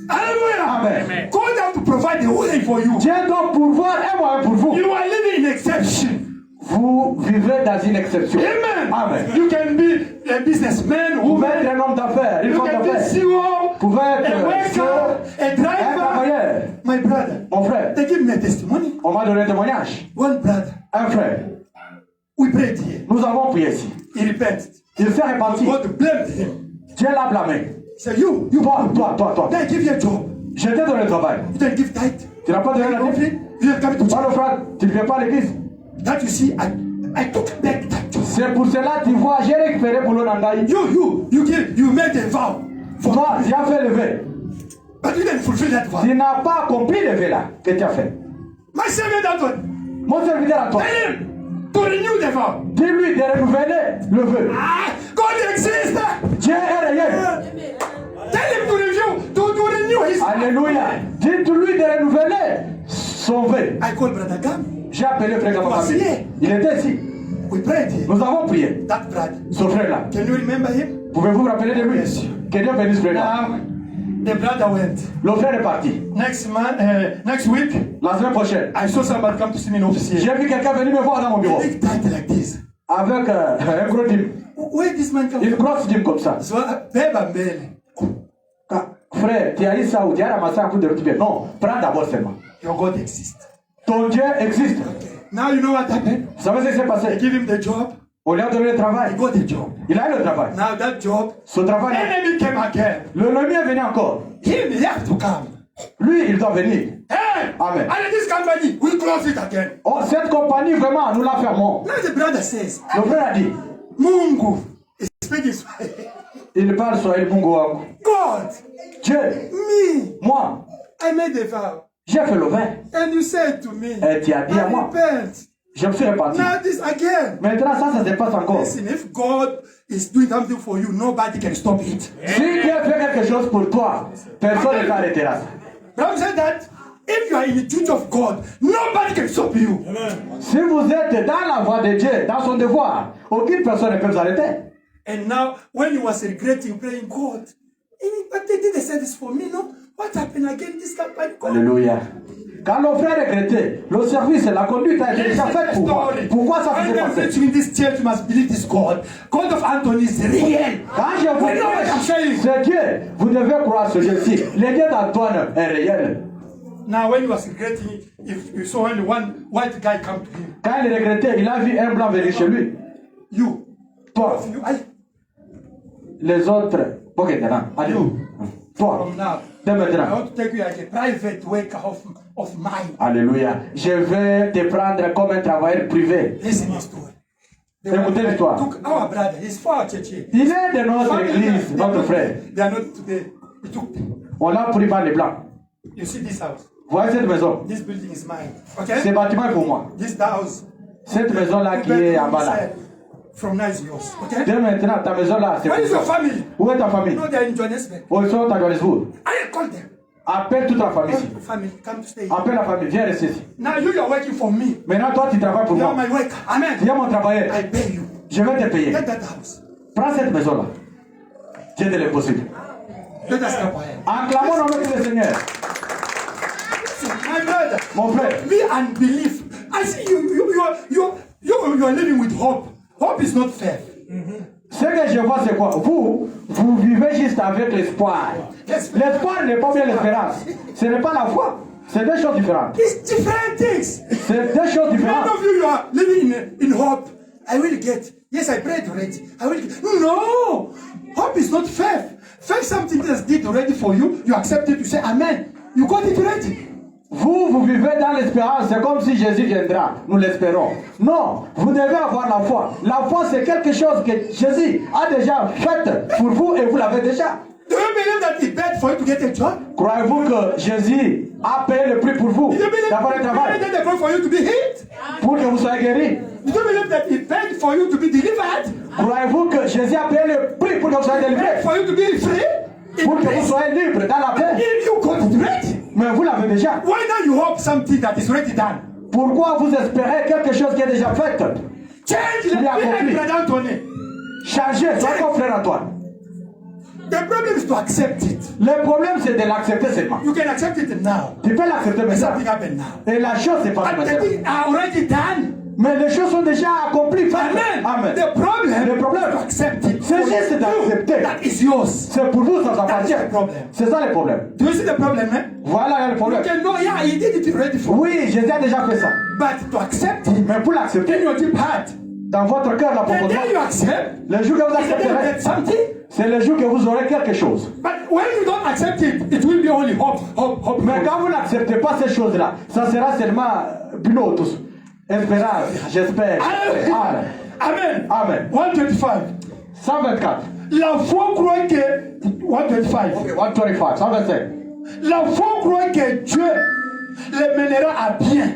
Hallelujah. Amen. God have to provide the way for you. Dieu doit pourvoir un moyen pour vous. You are living in exception. Vous vivez dans une exception. Amen. Amen. You can be a businessman, Vous pouvez woman. être un homme d'affaires, une You femme can be d'affaires. CEO, Vous pouvez être a worker, a un driver. travailleur. My brother, Mon frère, they give me a testimony. on m'a donné un témoignage. One brother, Un frère, we prayed here. nous avons prié ici. He repented. Il s'est repenti. God blamed him. Dieu l'a blâmé. He said, you, Toi. then I give you a job. Je t'ai donné le travail. You don't give tithe. Tu n'as pas donné la dîme. You don't come to Pas church. le frère, tu ne viens pas à l'église. That you see, I took back that job. C'est pour cela que tu vois, j'ai récupéré pour le Nandaï. You made a vow. Toi, tu as fait le vœu. But you didn't fulfill that vow. Tu n'as pas accompli le vœu là que tu as fait. My servant, that one. Mon serviteur à toi, Tell him to renew the vow. dis-lui de renouveler le vœu. Ah, God exists. Dieu est réel. Tell him to review, to renew his. Alléluia. Dis-lui de renouveler son vœu. I called Brother Gam. J'ai appelé frère Was Gabamami. here. Il était ici. We prayed here. Nous avons prié. That brother. Ce frère-là. Can you remember him? Pouvez-vous vous rappeler de lui? Yes. Que Dieu bénisse frère-là. Now, the brother went. Le frère est parti. Next week, La semaine prochaine, I saw somebody come to see me in office here. j'ai vu quelqu'un venir me voir dans mon bureau. Big title like this. Avec un gros dîme. Where did this man come Une from? grosse dîme comme ça. So, Beba Mbele. Ah, frère, tu as eu ça ou tu as ramassé un coup de route bien. Non, prends d'abord seulement. Your God exists. Ton Dieu existe. Now you know what happened? Vous savez ce qui s'est They passé? give him the job. On lui a donné le He travail. got the job. Il a eu le travail. Now that job, Ce travail, enemy came again. l'ennemi est venu encore. Him, he have to come. Lui, il doit venir. Hey! Amen. And this company, we close it again. Oh, cette compagnie, vraiment, nous la fermons. Now the brother says, Le frère a dit, Mungu is speaking Swahili. il parle Swahili Mungu wangu. God, Dieu, me, moi, I made a vow. j'ai fait le vin. And you said to me, Et tu as dit à I moi, repent. je me suis repenti. Now this again. Maintenant, ça se passe encore. Listen, if God is doing something for you, nobody can stop it. Si Dieu fait quelque chose pour toi, personne ne t'arrêtera. Bible said that if you are in the truth of God, nobody can stop you. Si vous êtes dans la voie de Dieu, dans son devoir, aucune personne ne peut vous arrêter. And now, when you was regretting praying, God, but they didn't say this for me, no? What happened again? This company. Alléluia. Quand le frère regrettait, le service, la conduite a été déjà faite pour moi. Pourquoi ça s'est passé? Preaching in this church, you must believe this God. God of Anthony is real. Quand je vous We know what I'm saying. c'est Dieu, vous devez croire ce Dieu-ci. Le Dieu d'Antoine est réel. Now, when he was regretting, if you saw only one white guy come to him, Quand il regrettait, il a vu un blanc venir chez lui. you, Toi, you, I, les autres, ok, maintenant, allez. Toi, from now, dès I maintenant. want to take you like a private worker of mine. Alléluia. Je vais te prendre comme un travailleur privé. Listen this story. The Écoutez one guy l'histoire. took our brother, he's for our church here. Il est de notre Family, église, they are notre not- frère. They are not today. He took them. On l'a pris par les blancs. You see this house? Voyez cette maison. This building is mine. Ce Okay? bâtiment est pour moi. This house. Cette maison-là qui est en bas là. From now is yours. Okay? Dès maintenant, ta maison là, c'est Where is pour your toi. family? Où est ta famille? No, they are in Johannesburg. Où ils sont à Johannesburg? I call them. Appelle toute la famille ici. Family, come to stay. Appelle la famille, viens rester ici. Now you are working for me. Maintenant, toi, tu travailles pour You are moi. my worker. Amen. Tu es mon travailleur. I pay you. Je vais te payer. Get that house. Prends cette maison-là. Dieu de l'impossible. Let us go ahead. Acclamons le nom du Seigneur. My brother, Mon frère, be unbelief. I see you are living with hope. Hope is not fair. ce que je vois, c'est quoi? Vous vivez juste avec l'espoir. L'espoir n'est pas bien l'espérance. Ce n'est pas la foi. C'est deux choses différentes. It's different things. C'est deux choses None différentes. of you are living in hope. I will get. Yes, I prayed already. I will get. No! Hope is not faith. Faith something that's did already for you. You accept it. You say Amen. You got it already. Vous vivez dans l'espérance. C'est comme si Jésus viendra. Nous l'espérons. Non, vous devez avoir la foi. La foi, c'est quelque chose que Jésus a déjà fait pour vous et vous l'avez déjà. Do you believe that he paid for you to get a job? Croyez-vous que Jésus a payé le prix pour vous Do you believe d'avoir un he travail, paid the price for you to be healed? pour que vous soyez guéris? Do you believe that he paid for you to be delivered? Croyez-vous que Jésus a payé le prix pour que vous soyez Paid délivrés? for you to be free? Pour que vous soyez libres dans la paix? If you got it ready. Mais vous l'avez déjà. Why not you hope something that is already done? Pourquoi vous espérez quelque chose qui est déjà fait? Change the Be accompli. Brother Anthony. Changez, sois ton frère Antoine. The problem is to accept it. Le problème, c'est de l'accepter seulement. You can accept it now. Tu peux l'accepter But maintenant. something happened now. Et la chose, c'est pas And the maintenant. things are already done. Mais les choses sont déjà accomplies. faites. Amen. Amen. The problem Le problème, is to accept it. c'est juste For you, d'accepter. that is yours. C'est pour vous, ça vous appartient. That's the problem. C'est ça le problème. Do you see the problem, man? Voilà le You problème. can know, yeah, he did it already for you. Oui, Jésus a déjà fait ça. But to accept it Mais pour l'accepter, in your deep heart, dans votre cœur, la the profondeur, day you accept, le jour que vous the day you accepterez, get something. c'est le jour que vous aurez quelque chose. But when you don't accept it, it will be only hope, hope, hope. Mais quand vous n'acceptez pas ces choses-là, ça sera seulement pilotos. Espérance, j'espère. Amen. Amen. Amen. 125. 124. La foi croit que 125. Ok, 125. 125. La foi croit que Dieu les mènera à bien.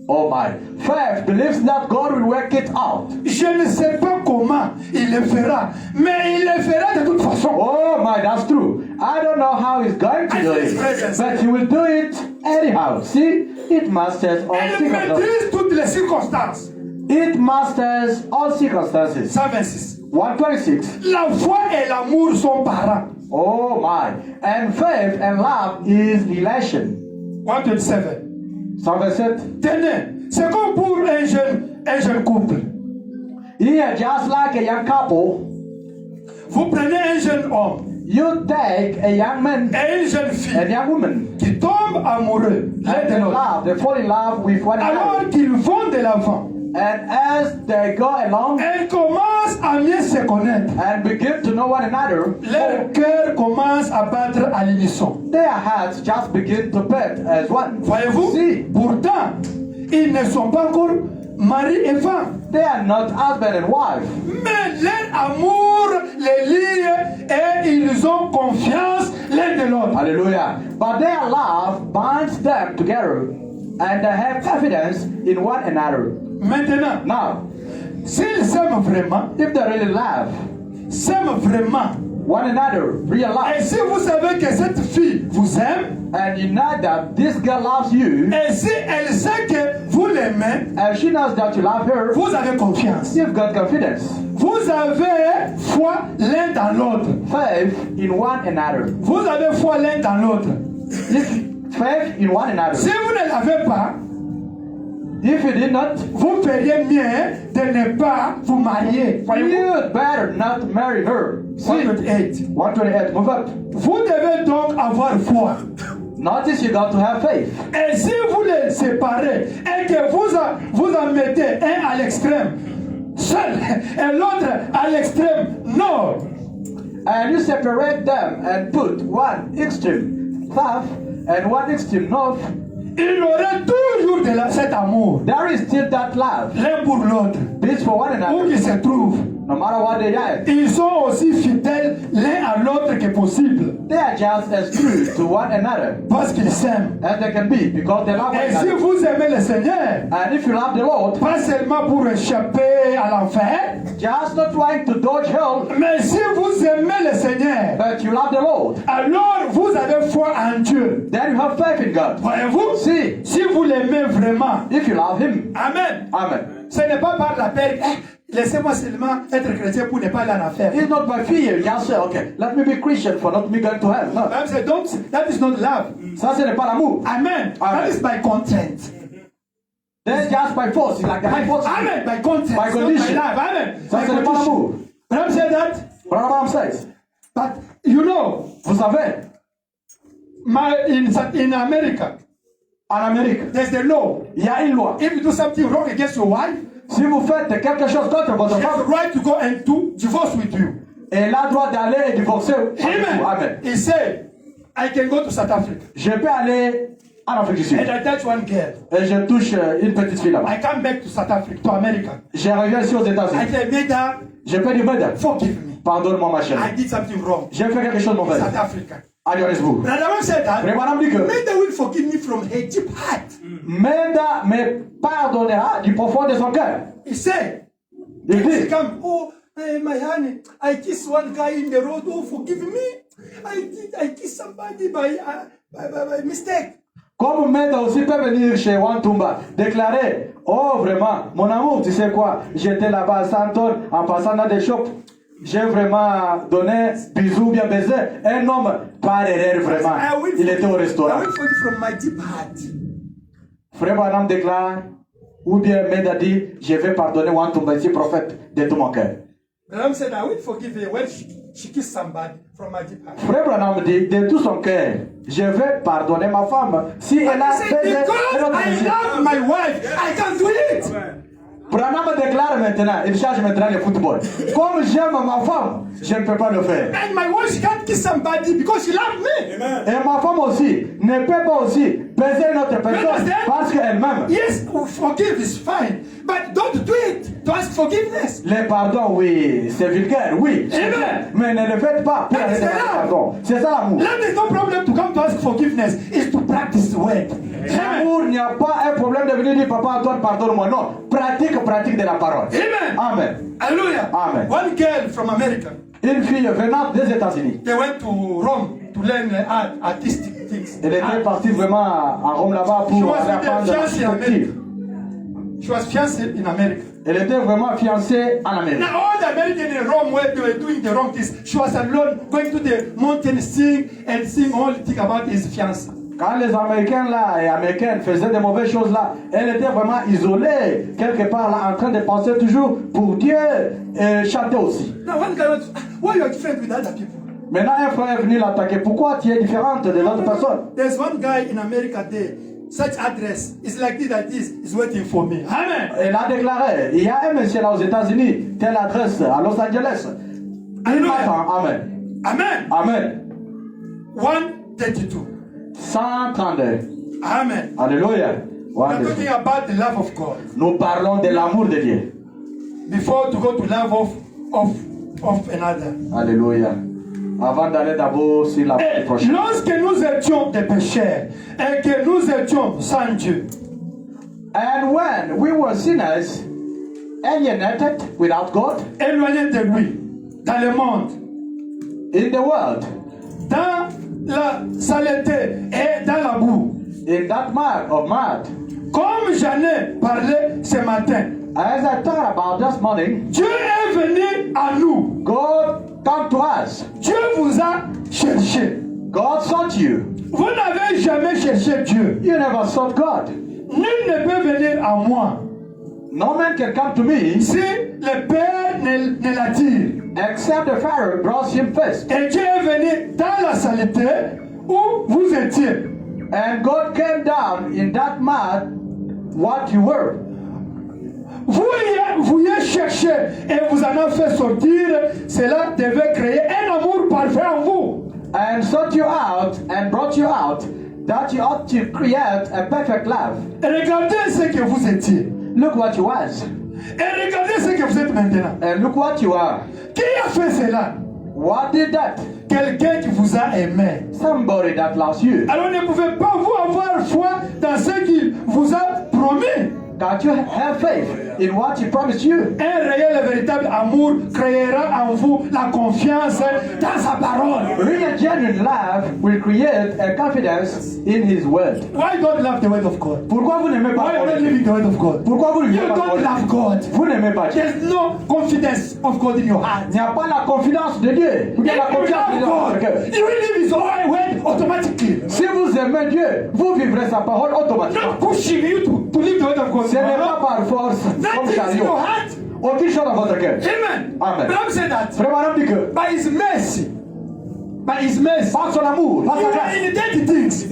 Oh my. Faith believes that God will work it out. Je ne sais pas comment il le fera, mais il le fera de toute façon. Oh my, that's true. I don't know how he's going to do it, but he will do it anyhow. See, it masters all Elle circumstances. maîtrise toutes les circonstances. It masters all circumstances. 126. 126. La foi et l'amour sont parents. Oh my. And faith and love is relation. 127. 127. Tenez, c'est comme pour un jeune couple. Here, just like a young couple, Vous prenez un jeune homme you take a young man et une jeune and fille young woman qui tombent tombent amoureux l'un de l'autre. They fall in love with one another. Alors qu'ils vont de l'avant, And as they go along ils commencent à mieux se connaître. and begin to know one another, Leur cœur commence à battre à l'unisson. their hearts just begin to beat as one. Voyez-vous? See, Pourtant, ils ne sont pas encore mari et femme. they are not husband and wife. Mais leur amour les lie et ils ont confiance l'un de l'autre. Hallelujah. But their love binds them together and they have confidence in one another. Maintenant, Now, s'ils s'aiment vraiment, if they really love s'aiment vraiment, one another, real et love, si vous savez que cette fille vous aime, and you know that this girl loves you, et si elle sait que vous l'aimez, and she knows that you love her, vous avez confiance. you've got confidence, Vous avez foi l'un dans l'autre. faith in one another. Vous avez foi l'un dans l'autre. Faith in one another. Si vous ne l'avez pas, If you did not, vous feriez mieux de ne pas vous marier. Voyez-vous? you'd better not marry her. See, 128. 128, move up. Vous devez donc avoir foi. Notice you got to have faith. Et si vous les séparez et que vous en mettez un à l'extrême seul et l'autre à l'extrême nord, And you separate them and put one extreme south and one extreme north, il y aurait toujours cet amour there is still that love. l'un pour l'autre. This for one Où another. qu'ils se trouvent, No matter what they are, ils sont aussi fidèles l'un à l'autre que possible they are just as true to one another parce qu'ils s'aiment. as they can be because they love one Et si another. vous aimez le Seigneur, And if you love the Lord, pas seulement pour échapper à l'enfer, just not trying to dodge hell, mais si vous aimez le Seigneur, but you love the Lord, alors vous avez foi en Dieu. then you have faith in God. Voyez-vous? See, Si vous l'aimez vraiment, if you love Him, Amen. Amen. Ce n'est pas par la paix. Laissez-moi seulement être chrétien pour ne pas aller en enfer. It's not by fear. Just say, okay, let me be Christian for not me going to hell. No. Bible says, don't, that is not love. Ça, ce n'est pas l'amour. Amen. That is by content. Then just by force. It's like the high force. Amen. By content. By It's not condition. by love. Amen. Ça, By ce n'est pas condition. l'amour. Bible said that. Branham says, But you know, vous savez, in America, en Amérique, there's the law. il y a une loi. If you do something wrong against your wife, Si vous faites quelque chose contre votre she has the femme, right to go and to divorce with you. elle a le droit d'aller et divorcer. avec vous. Amen. Amen. He said, I can go to South Africa Je peux aller en Afrique du Sud. and I touch one girl. Et je touche une petite fille là-bas. I come back to South Africa, to America. Je reviens ici aux I États-Unis. say, Meda, Je peux dire, madame, forgive me. pardonne-moi ma chérie. I did something wrong. J'ai fait quelque chose de mauvais. South Africa. À Johannesburg. Brother Abraham said that. Mais madame dit que Meda will forgive me from her deep heart. Meda me pardonnera du profond de son cœur. He said, Il he dit, come, oh, my honey, I kissed one guy in the road. Oh, forgive me. I kissed somebody by mistake. comme Meda aussi peut venir chez Wantumba, déclarer, oh vraiment, mon amour, tu sais quoi, j'étais là-bas à Santon, en passant dans des shops, j'ai vraiment donné bisous, bien baiser, un homme, par erreur vraiment, il était au I restaurant. will forgive from my deep heart. Frère Branham déclare, ou bien Meda dit, je vais pardonner Wantumba, ici prophète, de tout mon cœur. Brother said, I will forgive her when she kissed somebody from my deep heart. Frère Branham dit, de tout son cœur, je vais pardonner ma femme si elle a I said, fait because un autre I péché. love my wife, I can do it. Branham déclare maintenant, il change maintenant le football. Comme j'aime ma femme, je ne peux pas le faire. And my wife, she can't kiss somebody because she loves me. Et ma femme aussi ne peut pas aussi baiser une autre personne understand? parce qu'elle m'aime. Yes, forgive is fine, but don't do it to ask forgiveness. Le pardon, oui, c'est vulgaire, oui. Amen. Mais ne le faites pas pour That is arrêter the le love. pardon. C'est ça l'amour. Love is no problem to come to ask forgiveness. It's to practice the word. Amen. L'amour, il n'y a pas un problème de venir dire, papa Antoine, pardonne-moi. Non, pratique de la parole. Amen. Amen. Hallelujah. Amen. One girl from America, Une fille venant des États-Unis. they went to Rome to learn artistic things. Elle était partie vraiment à Rome là-bas She pour was aller with apprendre her fiancé in l'architecture. America. She was fiancée in America. Elle était vraiment fiancée en Amérique. Now all the Americans in Rome where they were doing the wrong things, she was alone, going to the mountain, sing all thing about his fiancé. Quand les Américains là et Américaines faisaient des mauvaises choses là, elle était vraiment isolée, quelque part là, en train de penser toujours pour Dieu et chanter aussi. Now one guy went, why you are different with other people? Maintenant, un frère est venu l'attaquer. Pourquoi tu es différente des autres personnes? There's one guy in America there. Such address is like this, like this. Is waiting for me. Amen. Il a déclaré, il y a un monsieur là aux États-Unis, telle adresse à Los Angeles. Il m'attend. Amen. Amen. Amen. 132. 132. Amen. Alléluia. We are talking about the love of God. Nous parlons de l'amour de Dieu. Before to go to love of another. Alléluia. Avant d'aller d'abord sur la Et prochaine. lorsque nous étions des pécheurs et que nous étions sans Dieu, And when we were sinners, alienated without God, éloignés de lui, dans le monde, in the world, dans la saleté et dans la boue, in that mud of mud, comme j'en ai parlé ce matin, as I thought about this morning, Dieu est venu à nous. God come to us. Dieu vous a cherché. God sought you. Vous n'avez jamais cherché Dieu. You never sought God. Nul ne peut venir à moi No man can come to me si le Père ne l'attire. except the Pharaoh brought him first. Et Dieu est venu dans la saleté où vous étiez. And God came down in that mud what you were. Vous y cherché et vous en avez fait sortir. Cela devait créer un amour parfait en vous. And sought you out and brought you out that you ought to create a perfect love. Et regardez ce que vous étiez. Look what you was. Et regardez ce que vous êtes maintenant. And look what you are. Qui a fait cela? What did that? Quelqu'un qui vous a aimé. Somebody that loves you. Alors ne pouvez pas vous avoir foi dans ce qu'il vous a promis. Can't you have faith in what he promised you? Un réel et véritable amour créera en vous la confiance dans sa parole. Real genuine love will create a confidence in his word. Why don't love the word of God? Pourquoi vous n'aimez pas Why are you not Dieu? living the word of God? Pourquoi vous ne You vivez pas don't love God. Vous n'aimez pas Dieu. There's no confidence of God in your heart. Il n'y a pas la confidence de Dieu. Il y a la If you confiance de love Dieu dans votre God, cœur. you will live His own word automatically. Si vous aimez Dieu, vous vivrez sa parole automatiquement. Not pushing you to live the word of God. Ce n'est pas par force, comme That is in chariot. your heart. Aucune chose dans votre cœur. Amen. Amen. Bible said that. Frère Madame dit que By His mercy. By His mercy. par son amour, par You sa are grâce, in dirty things.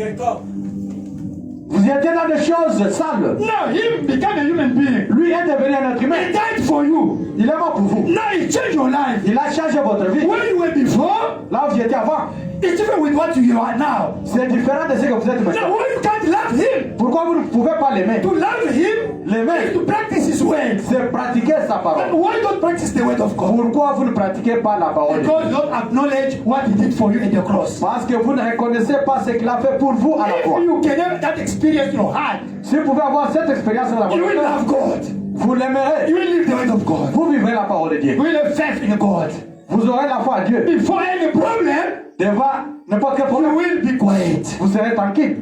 vous étiez dans des choses sales. Now He became a human being. Lui est devenu un être humain. He died for you. Il est mort pour vous. Now He changed your life. Il a changé votre vie. Where you were before, Là où vous étiez avant, it's different with what you are now. c'est différent de ce que vous êtes Now maintenant. why you can't love Him? Pourquoi vous ne pouvez pas l'aimer? To love Him L'aimer, is to practice His word. c'est pratiquer sa But parole. why don't practice the word of God? Pourquoi vous ne pratiquez pas la parole de Dieu? Because you don't acknowledge what He did for you at the cross. Parce que vous ne reconnaissez pas ce qu'il a fait pour vous à la croix. If you can have that experience in your heart, Si vous pouvez avoir cette expérience dans la you will parole, love God. vous l'aimerez. You will live the word of God. Vous vivrez la parole de Dieu. You will have faith in God. Vous aurez la foi en Dieu. Before any problem, Devant n'importe quel you problème, will be quiet. vous serez tranquille.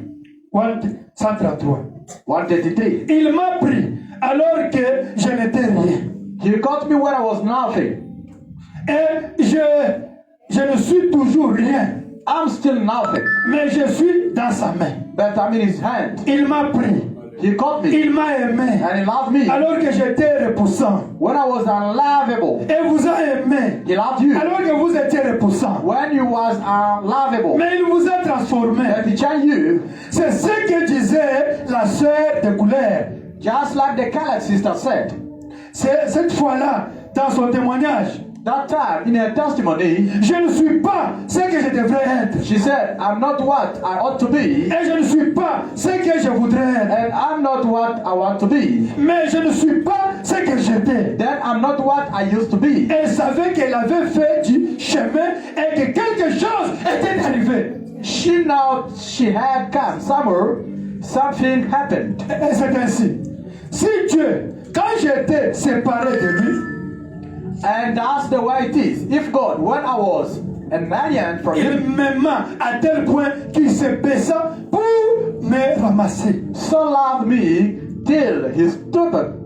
133. 133. Il m'a pris alors que je n'étais rien. He caught me when I was nothing. Et je ne suis toujours rien. I'm still nothing. Mais je suis dans sa main. But I'm in his hand. Il m'a pris. He caught me. Il m'a aimé. And he loved me. Alors que j'étais repoussant. When I was unlovable, Et vous a aimé. he loved you. Alors que vous étiez repoussant. When you was unlovable, Mais il vous a transformé. but he changed you. C'est ce que disait la sœur de couleur. Just like the colored sister said. C'est cette fois-là, dans son témoignage, That time, in her testimony, je ne suis pas ce que je devrais être. she said, I'm not what I ought to be, Et je ne suis pas ce que je voudrais être. and I'm not what I want to be. Mais je ne suis pas ce que j'étais. Then I'm not what I used to be. Elle savait qu'elle avait fait du chemin et que quelque chose était arrivé. She know she had come somewhere, something happened. Et c'est ainsi. Si Dieu, quand j'étais séparé de lui, And that's the way it is. If God, when I was an alien from il him, m'aima à tel point qu'il se baissa pour me ramasser. so loved me till he stooped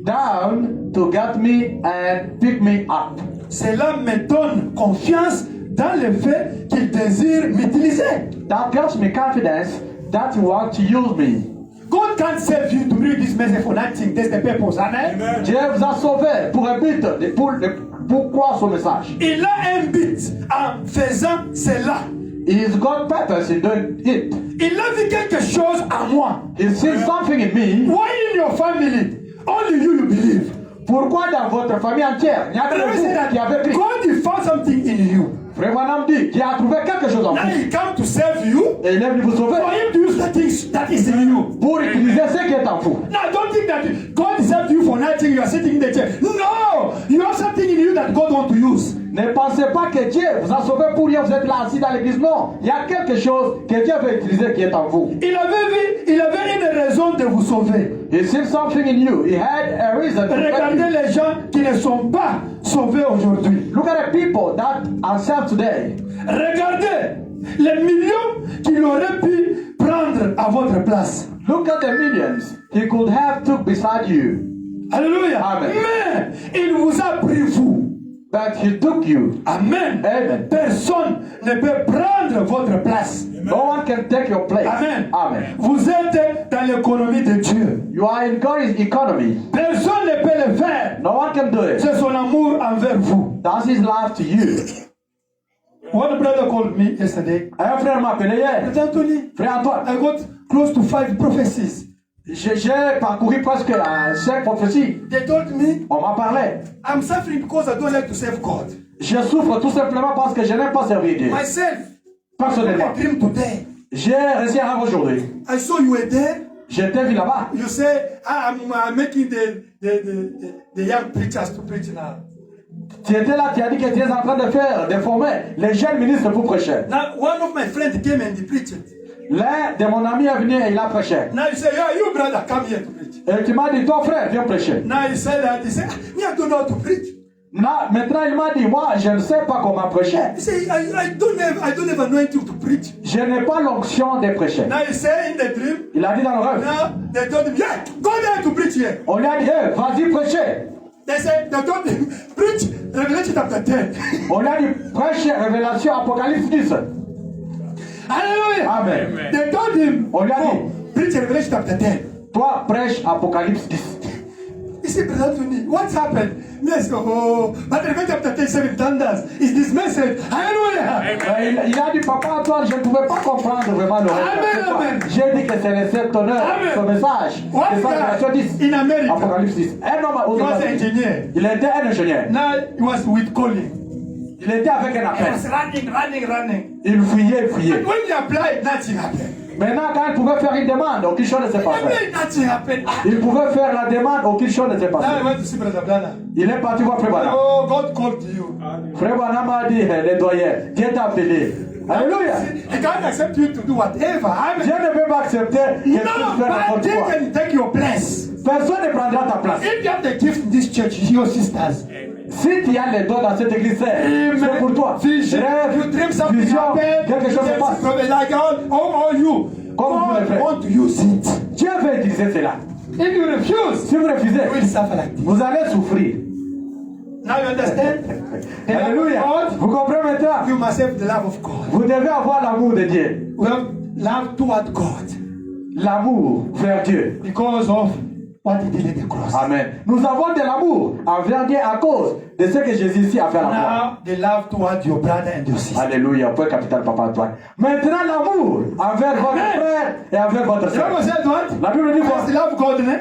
down to get me and pick me up. Cela me donne confiance dans le fait qu'il désire m'utiliser. That gives me confidence that he wants to use me. God can't save you to bring this message for nothing. That's the purpose. Amen. Dieu vous a sauvé pour un but, pour pourquoi ce message. Il a un but en faisant cela. He's got purpose in doing it. Il a vu quelque chose en moi. He sees something in me. Why in your family? Only you believe. Pourquoi dans votre famille entière, il y a que vous qui avez pris. God will found something in you. Frère Branham dit qu'il a trouvé quelque chose en Now vous. he come to save you. Et il est venu vous sauver For him to use the things that is in you. pour utiliser ce qui est en vous. Now don't think that God saved you for nothing. You are sitting in the chair. No, you have something in you that God wants to use. Ne pensez pas que Dieu vous a sauvé pour rien, vous êtes là assis dans l'église. Non, il y a quelque chose que Dieu veut utiliser qui est en vous. Il avait une raison de vous sauver. He sees something in you. He had a reason to save Regardez you. les gens qui ne sont pas sauvés aujourd'hui. Look at the people that are saved today. Regardez les millions qu'il aurait pu prendre à votre place. Look at the millions he could have took beside you. Alléluia. Amen. Mais il vous a pris vous. But he took you. Amen. Amen. Personne ne peut prendre votre place. No one can take your place. Amen. Amen. Vous êtes dans l'économie de Dieu. You are in God's economy. Personne ne peut le faire. No one can do it. C'est son amour envers vous. That's his love to you. One brother called me yesterday. Un frère m'a appelé hier. Brother Anthony, Frère Antoine, I got close to 5 prophecies. j'ai parcouru presque 5 prophéties. They told me, On m'a parlé. I'm suffering because I don't like to serve God. Je souffre tout simplement parce que je n'aime pas servir Dieu. Myself, Personnellement. I dream today. J'ai réussi à rêver aujourd'hui. I saw you were there. J'étais vu là-bas. You say, I'm making the young preachers to preach now. Tu étais là, tu as dit que tu es en train de former les jeunes ministres pour prêcher. Now, one of my friends came and he preached. L'un de mon ami est venu et il a prêché. Now you say, yeah, you brother, come here to preach. Et tu m'as dit, ton frère, viens prêcher. Now he said that, he said, me, I don't know how to preach. Maintenant, il m'a dit, moi, je ne sais pas comment prêcher. He said, I don't have anointing to preach. Je n'ai pas l'onction de prêcher. Now he said in the dream, Il a dit dans le rêve. now they told him, yeah, go there to preach here. On lui a dit, hey, vas-y prêcher. They said, they told him, preach Revelation chapter 10. On lui a dit, prêche Révélation, Apocalypse 10. Hallelujah. Amen. They told him, On lui a go, dit, preach Revelation chapter 10. toi, prêche Apocalypse 10. He said, Brother Anthony, what's happened? Yes, oh, but Revelation chapter 10, 7 thunders is this message. Hallelujah. Il a dit, papa Antoine, je ne pouvais pas comprendre vraiment le rêve. Amen. J'ai dit que c'est le 7 honneur, Amen. ce message. One C'est ça, Révélation 10. guy in America, Apocalypse 10. Un homme aux he was an États-Unis. engineer. Il était un ingénieur. Now he was with calling. Il était avec un He appel. was running. Il fuyait. And when he applied, nothing happened. Maintenant, quand il pouvait faire une demande, aucune chose ne s'est passée. Nothing happened. Il pouvait faire la demande, aucune chose ne s'est Now he passée. went to see Brother Blana. Il est parti voir Frère Branham. Oh, God called you. Frère Branham a dit, les doyens, Dieu t'a appelé. Alléluia. He can't accept you to do whatever. Dieu Amen. ne peut pas accepter que tu No, fasses but n'importe they quoi. can take your place. Personne ne prendra ta place. If you have the gift in this church, your sisters. Si tu as les dons dans cette église, c'est pour toi. Vision. You dream Rêve, something vision, happen. quelque chose se passe. Like all you. Comme vous le God faites. want to use it. Dieu veut utiliser cela. If you refuse, Si vous refusez, you will suffer like this. vous allez souffrir. Now you understand? The love of Alléluia. God, Vous comprenez maintenant? you must have the love of God. Vous devez avoir l'amour de Dieu. We have love toward God L'amour vers Dieu. because of what He did at the cross. Amen. Nous avons de l'amour envers Dieu à cause de ce que Jésus ici a fait à la croix. Now the love toward your brother and your sister. Alléluia. Point capital, Papa Antoine. Maintenant, l'amour envers votre Amen. frère et envers votre The Bible soeur. said what? La Bible dit quoi? First, love God, né?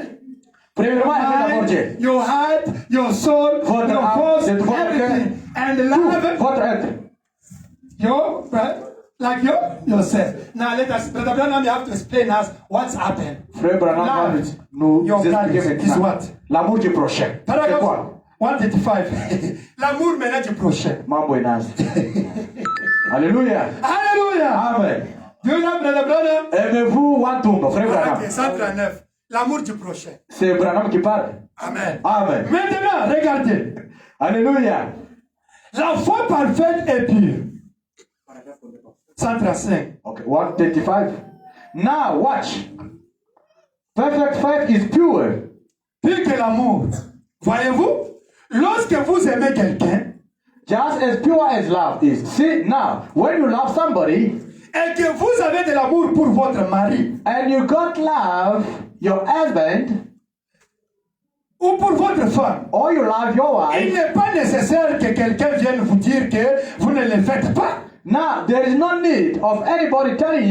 Premièrement, aimez d'abord Dieu. Your heart, your soul, Votre your âme, force, c'est votre everything, and Tout, love votre être. your right, like yourself. Now let us, Brother Branham, you have to explain us what's happened. Frère Branham va Love nous your expliquer brothers is maintenant. what? L'amour du prochain. C'est Paragraphe quoi? 135. L'amour maintenant du prochain. Mambo inazi. Alléluia. Alléluia. Amen. Do you know Brother Branham? Aimez-vous Wantumbo, frère Branham? Ok, 139. L'amour du prochain. C'est Branham qui parle. Amen. Amen. Maintenant, regardez. Alléluia. La foi parfaite est pure. 135. Okay, 135. Now watch. Perfect faith is pure. Pire que l'amour. Voyez-vous? Lorsque vous aimez quelqu'un, Just as pure as love is. See, now, when you love somebody et que vous avez de l'amour pour votre mari, and you got love, your husband, ou pour votre femme, or you love your il wife, n'est pas nécessaire que quelqu'un vienne vous dire que vous ne le faites pas. now there is no need of anybody telling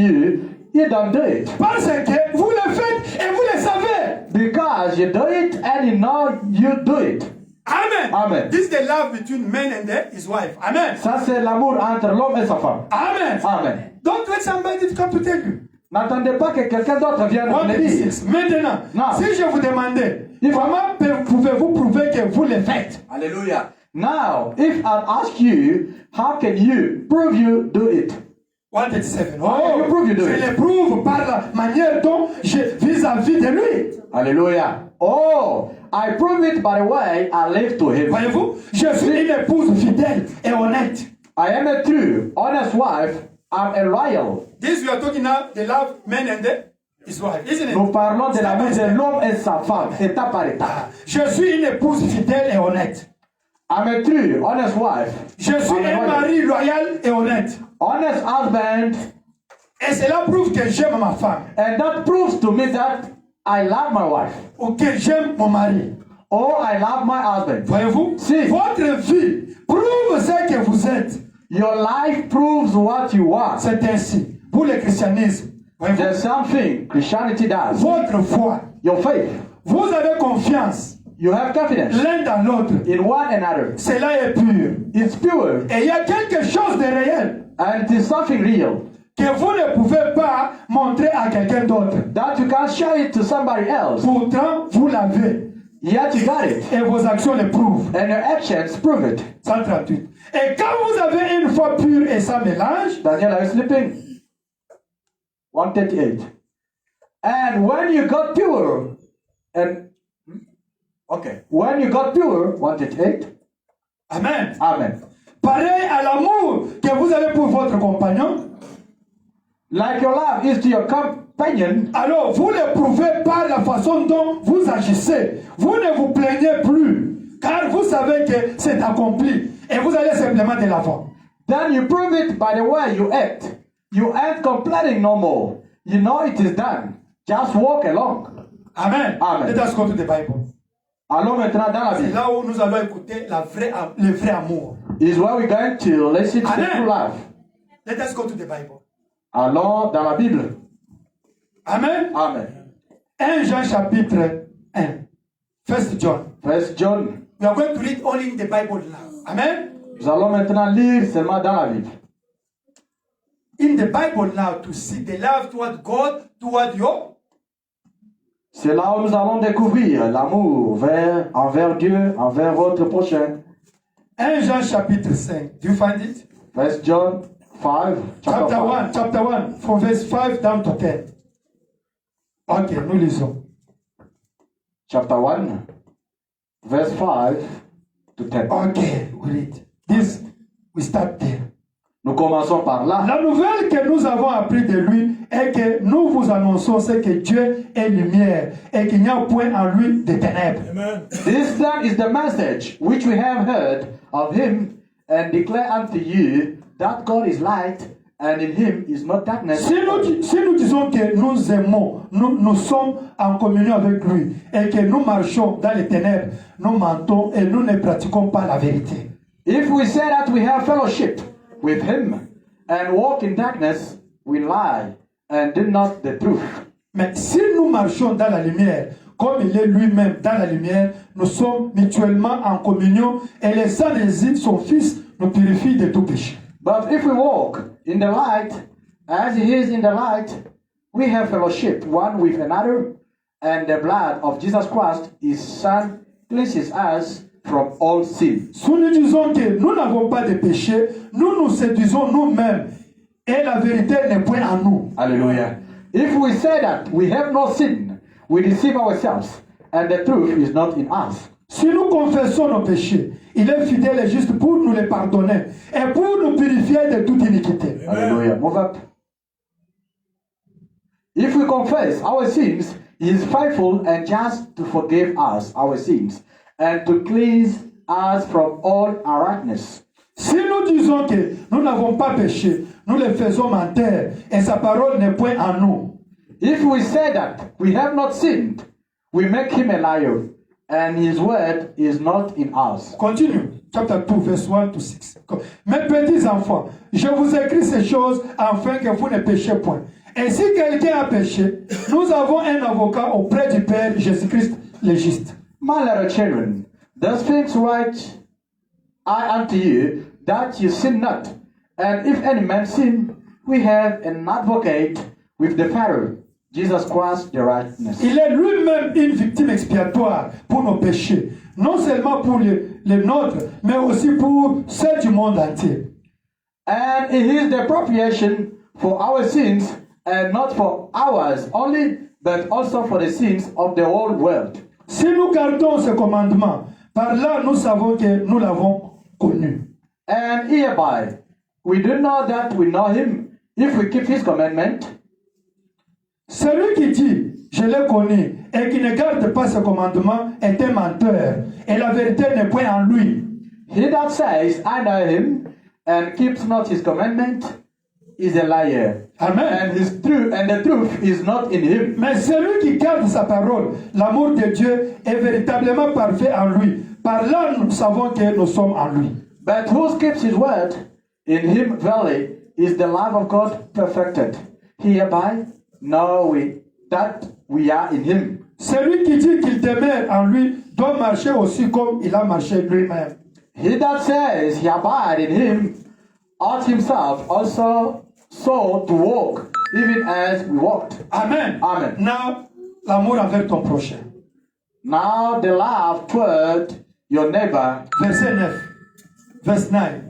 you don't do it. Parce que vous le faites et vous le savez. Because you do it and you know you do it. Amen. Amen. This is the love between man and his wife. Amen. Ça, c'est l'amour entre l'homme et sa femme. Amen. Amen. Don't let somebody come to tell you. N'attendez pas que quelqu'un d'autre vienne vous le dire. Maintenant, Non. si je vous demandais, comment pouvez-vous prouver que vous le faites? Hallelujah. Now, if I ask you, how can you prove you do it? 137. can you prove you do je it? le prouve par la manière dont je vis-à-vis de lui. Hallelujah. Oh, I prove it by the way I live to him. Voyez-vous, je suis une épouse fidèle et honnête. I am a true, honest wife. I'm a loyal. This we are talking now, the love man and his wife, isn't it? Nous parlons de l'amour de l'homme et sa femme, étape par étape. Je suis une épouse fidèle et honnête. I'm a true, honest wife. Je suis un mari loyal et honnête. Honest husband. Et cela prouve que j'aime ma femme. And that proves to me that I love my wife. Ou que j'aime mon mari. Or I love my husband. Voyez-vous? Si. Votre vie prouve ce que vous êtes. Your life proves what you are. C'est ainsi. Pour le christianisme. Voyez-vous? There's something Christianity does. Votre foi. Your faith. Vous avez confiance. You have confidence L'un dans l'autre. in one another. Cela est pur. It's pure. Et il y a quelque chose de réel. And it is something real. Que vous ne pouvez pas montrer à quelqu'un d'autre. That you can show it to somebody else. Pourtant, vous l'avez. Yet you got it. Et vos actions le prouvent. And your actions prove it. 138. Et quand vous avez une foi pure et sans mélange, Daniel, are you sleeping? 138. And when you got pure, and okay, when you got pure, 138. Amen. Amen. Pareil à l'amour que vous avez pour votre compagnon, Like your love is to your companion, alors vous le prouvez par la façon dont vous agissez. Vous ne vous plaignez plus, car vous savez que c'est accompli et vous allez simplement de l'avant. then you prove it by the way you act. You ain't complaining no more. You know it is done. Just walk along. Amen. Amen. Let us go to the Bible. Allons maintenant dans la C'est Bible. là où nous allons écouter le vrai amour. Is where we're going to listen to the Amen. true love. Let us go to the Bible. Allons dans la Bible. Amen. Amen. 1 Jean chapitre 1. 1 John. First John. We are going to read only in the Bible now. Amen. Nous allons maintenant lire seulement dans la Bible. In the Bible now to see the love toward God, toward you. C'est là où nous allons découvrir l'amour envers Dieu, envers votre prochain. 1 Jean chapitre 5. Do you find it? First John 5, Chapter 5. 1, chapter 1, from verse 5 down to 10. Ok, nous lisons. Chapter 1, verse 5 to 10. Ok, we read. This, we start there. Nous commençons par là. La nouvelle que nous avons appris de lui est que nous vous annonçons ce que Dieu est lumière et qu'il n'y a point en lui de ténèbres. Amen. This then is the message which we have heard of him and declare unto you that God is light and in him is no darkness. Si nous disons que nous aimons, nous sommes en communion avec lui et que nous marchons dans les ténèbres, nous mentons et nous ne pratiquons pas la vérité. If we say that we have fellowship with him and walk in darkness, we lie and do not the truth. Mais si nous marchons dans la lumière, comme il est lui-même dans la lumière, nous sommes mutuellement en communion et le sang de Jésus, son Fils, nous purifie de tout péché. But if we walk in the light, as he is in the light, we have fellowship one with another, and the blood of Jesus Christ, his Son, cleanses us from all sin. Si nous disons que nous n'avons pas de péché, nous nous séduisons nous-mêmes et la vérité n'est point en nous. Hallelujah. If we say that we have no sin, we deceive ourselves, and the truth is not in us. Si nous confessons nos péchés, il est fidèle et juste pour nous les pardonner et pour nous purifier de toute iniquité. Hallelujah. Move up. If we confess our sins, he is faithful and just to forgive us our sins and to cleanse us from all unrighteousness. Si nous disons que nous n'avons pas péché, nous le faisons mentir et sa parole n'est point en nous. If we say that we have not sinned, we make him a liar, and his word is not in us. Continue. Chapter 2, verse 1 to 6. Mes petits enfants, je vous écris ces choses afin que vous ne péchiez point. Et si quelqu'un a péché, nous avons un avocat auprès du Père, Jésus-Christ le juste. My little children, those things write I unto you, that you sin not. And if any man sin, we have an advocate with the Father, Jesus Christ the righteousness. Il est lui-même une victime expiatoire pour nos péchés, non seulement pour les nôtres, mais aussi pour ceux du monde entier. And it is the propitiation for our sins, and not for ours only, but also for the sins of the whole world. Si nous gardons ce commandement, par là nous savons que nous l'avons connu. And hereby we do know that we know him, if we keep his commandment. Celui qui dit, je l'ai connu, et qui ne garde pas ce commandement est un menteur, et la vérité n'est point en lui. He that says, I know him, and keeps not his commandment, is a liar. Amen. And the truth is not in him. Mais celui qui garde sa parole, l'amour de Dieu est véritablement parfait en lui. Par là, nous savons que nous sommes en lui. But who keeps his word, in him verily is the love of God perfected. Hereby know we that we are in him. Celui qui dit qu'il demeure en lui doit marcher aussi comme il a marché lui-même. He that says he abide in him ought himself also so to walk, even as we walked. Amen. Amen. Now, l'amour envers ton prochain. Now the love toward your neighbor. Verset 9. Verse 9.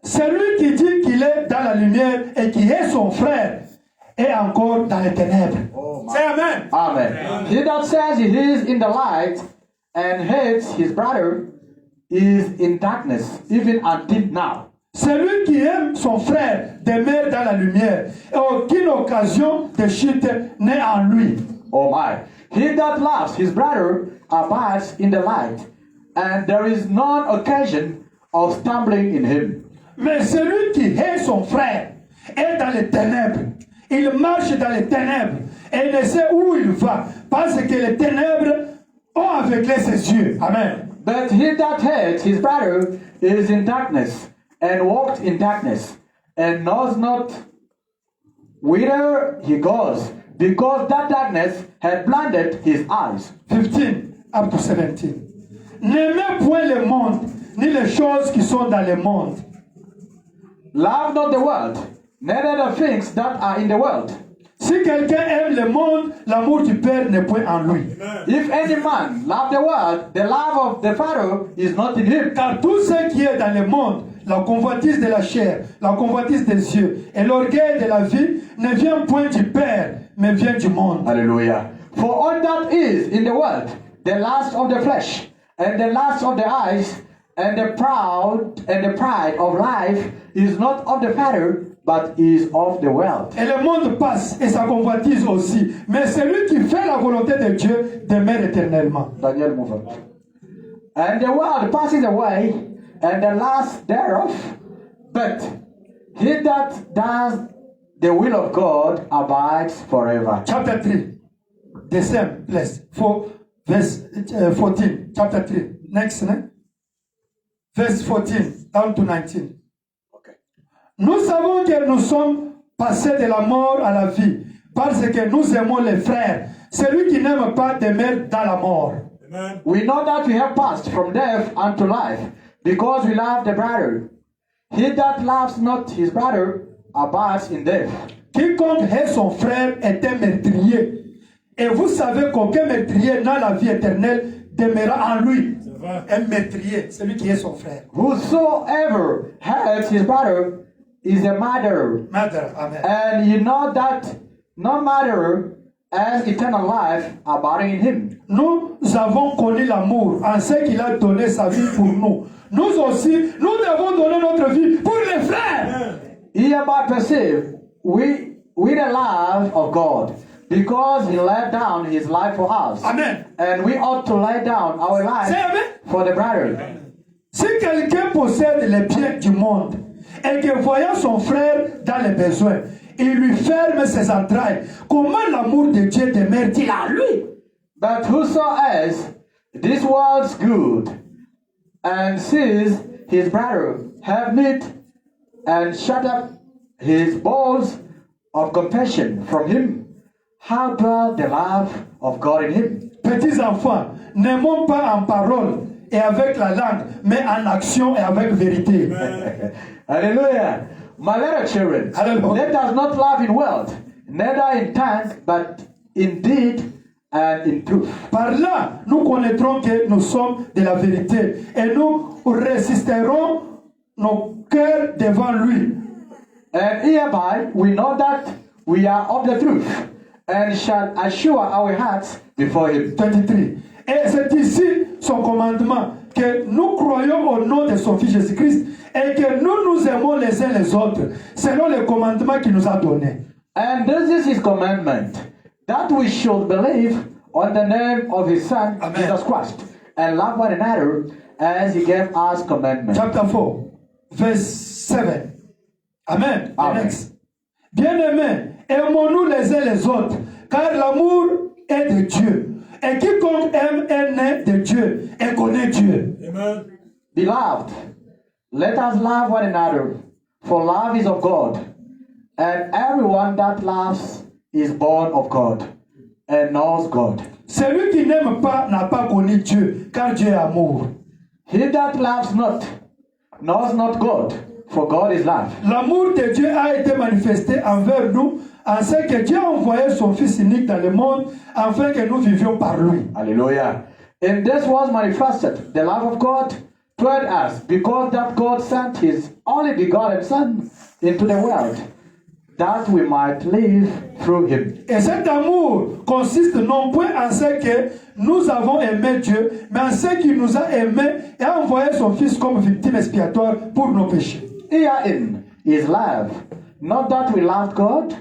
Celui qui dit qu'il est dans la lumière et qui est son frère est encore dans les ténèbres. Say amen. Amen. He that says he is in the light and hates his brother is in darkness, even until now. Celui qui aime son frère demeure dans la lumière et aucune occasion de chute n'est en lui. Oh my. He that loves his brother abides in the light, and there is none occasion of stumbling in him. Mais celui qui hait son frère est dans les ténèbres. Il marche dans les ténèbres et ne sait où il va parce que les ténèbres ont aveuglé ses yeux. Amen. But he that hates his brother is in darkness, and walks in darkness, and knows not whither he goes, because that darkness had blinded his eyes. 15 up to 17. N'aimez point le monde, ni les choses qui sont dans le monde. Love not the world, neither the things that are in the world. Si quelqu'un aime le monde, l'amour du Père n'est point en lui. If any man love the world, the love of the Father is not in him. Car tout ce qui est dans le monde, la convoitise de la chair, la convoitise des yeux et l'orgueil de la vie ne vient point du Père, mais vient du monde. Hallelujah. For all that is in the world, the lust of the flesh, and the lust of the eyes, and the pride of life is not of the Father, but is of the world. Et le monde passe et sa convoitise aussi, mais celui qui fait la volonté de Dieu demeure éternellement. Daniel, move on. And the world passes away, and the lust thereof, but he that does the will of God abides forever. Chapter 3, the same place, verse 14, chapter 3, next, verse 14 down to 19. Okay. Nous savons que nous sommes passés de la mort à la vie, parce que nous aimons les frères. Celui qui n'aime pas demeure dans la mort. Amen. We know that we have passed from death unto life, because we love the brother. He that loves not his brother abides in death. Quiconque hait son frère est un meurtrier. Et vous savez qu'aucun meurtrier n'a la vie éternelle demeurera en lui. Un meurtrier, celui qui est son frère. Whosoever hates his brother is a murderer. Murderer, amen. And you know that no murderer has eternal life abiding in him. Nous avons connu l'amour en ce qu'il a donné sa vie pour nous. Nous aussi, nous devons donner notre vie pour les frères. Hereby perceive we the love of God, because he laid down his life for us. Amen. And we ought to lay down our life for the brother. Si quelqu'un possède les biens du monde et que voyant son frère dans les besoins, il lui ferme ses entrailles, comment l'amour de Dieu demeure-t-il à lui? But whoso has this world's good and sees his brother have need and shut up his bowels of compassion from him, how dwell the love of God in him? Petits enfants, n'aimons pas en parole et avec la langue, mais en action et avec vérité. Hallelujah. My little children, Hallelujah. let us not love in word, neither in tongue, but in deed and in truth. Par là, nous connaîtrons que nous sommes de la vérité et nous résisterons nos cœurs devant lui. And hereby we know that we are of the truth, and shall assure our hearts before him. 23. Et c'est ici son commandement, que nous croyons au nom de son Fils Jésus-Christ et que nous nous aimons les uns les autres, selon le commandement qu'il nous a donné. And this is his commandment, that we should believe on the name of his Son, Amen. Jesus Christ, and love one another as he gave us commandment. Chapter 4, verse 7. Amen. The Amen. next. Bien-aimés, aimons-nous les uns les autres, car l'amour est de Dieu. Et quiconque aime est né de Dieu et connaît Dieu. Amen. Beloved, let us love one another, for love is of God, and everyone that loves is born of God and knows God. Celui qui n'aime pas n'a pas connu Dieu, car Dieu est amour. He that loves not knows not God, for God is love. L'amour de Dieu a été manifesté envers nous, en ce que Dieu a envoyé son Fils unique dans le monde, afin que nous vivions par lui. Hallelujah. In this was manifested the love of God toward us, because that God sent his only begotten Son into the world, that we might live through him. Et cet amour consiste non point en ce que nous avons aimé Dieu, mais en ce qu'il nous a aimés et a envoyé son Fils comme victime expiatoire pour nos péchés. Herein is love, not that we loved God,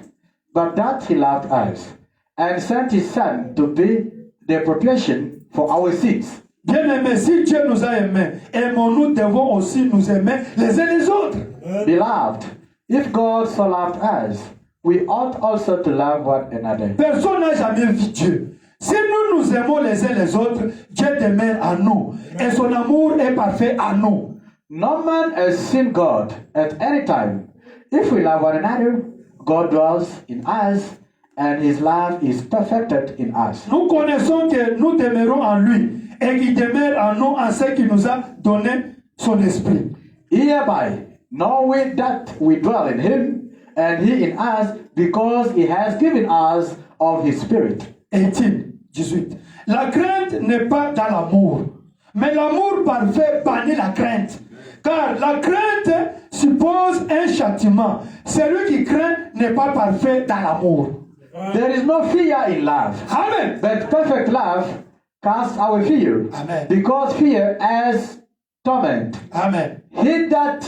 but that he loved us, and sent his Son to be the propitiation for our sins. Bien-aimés, si Dieu nous a aimés, aimons-nous devons aussi nous aimer les uns les autres. Beloved, if God so loved us, we ought also to love one another. Personne n'a jamais vu Dieu. Si nous nous aimons les uns les autres, Dieu demeure en nous et son amour est parfait en nous. No man has seen God at any time. If we love one another, God dwells in us, and his love is perfected in us. Nous connaissons que nous demeurons en lui et qu'il demeure en nous en ce qu'il nous a donné son esprit. Hereby know we that we dwell in him, and he in us, because he has given us of his Spirit. 18. La crainte n'est pas dans l'amour, mais l'amour parfait bannit la crainte. Car la crainte suppose un châtiment. Celui qui craint n'est pas parfait dans l'amour. There is no fear in love, Amen. but perfect love casts away fear, Amen. because fear has torment. Amen. He that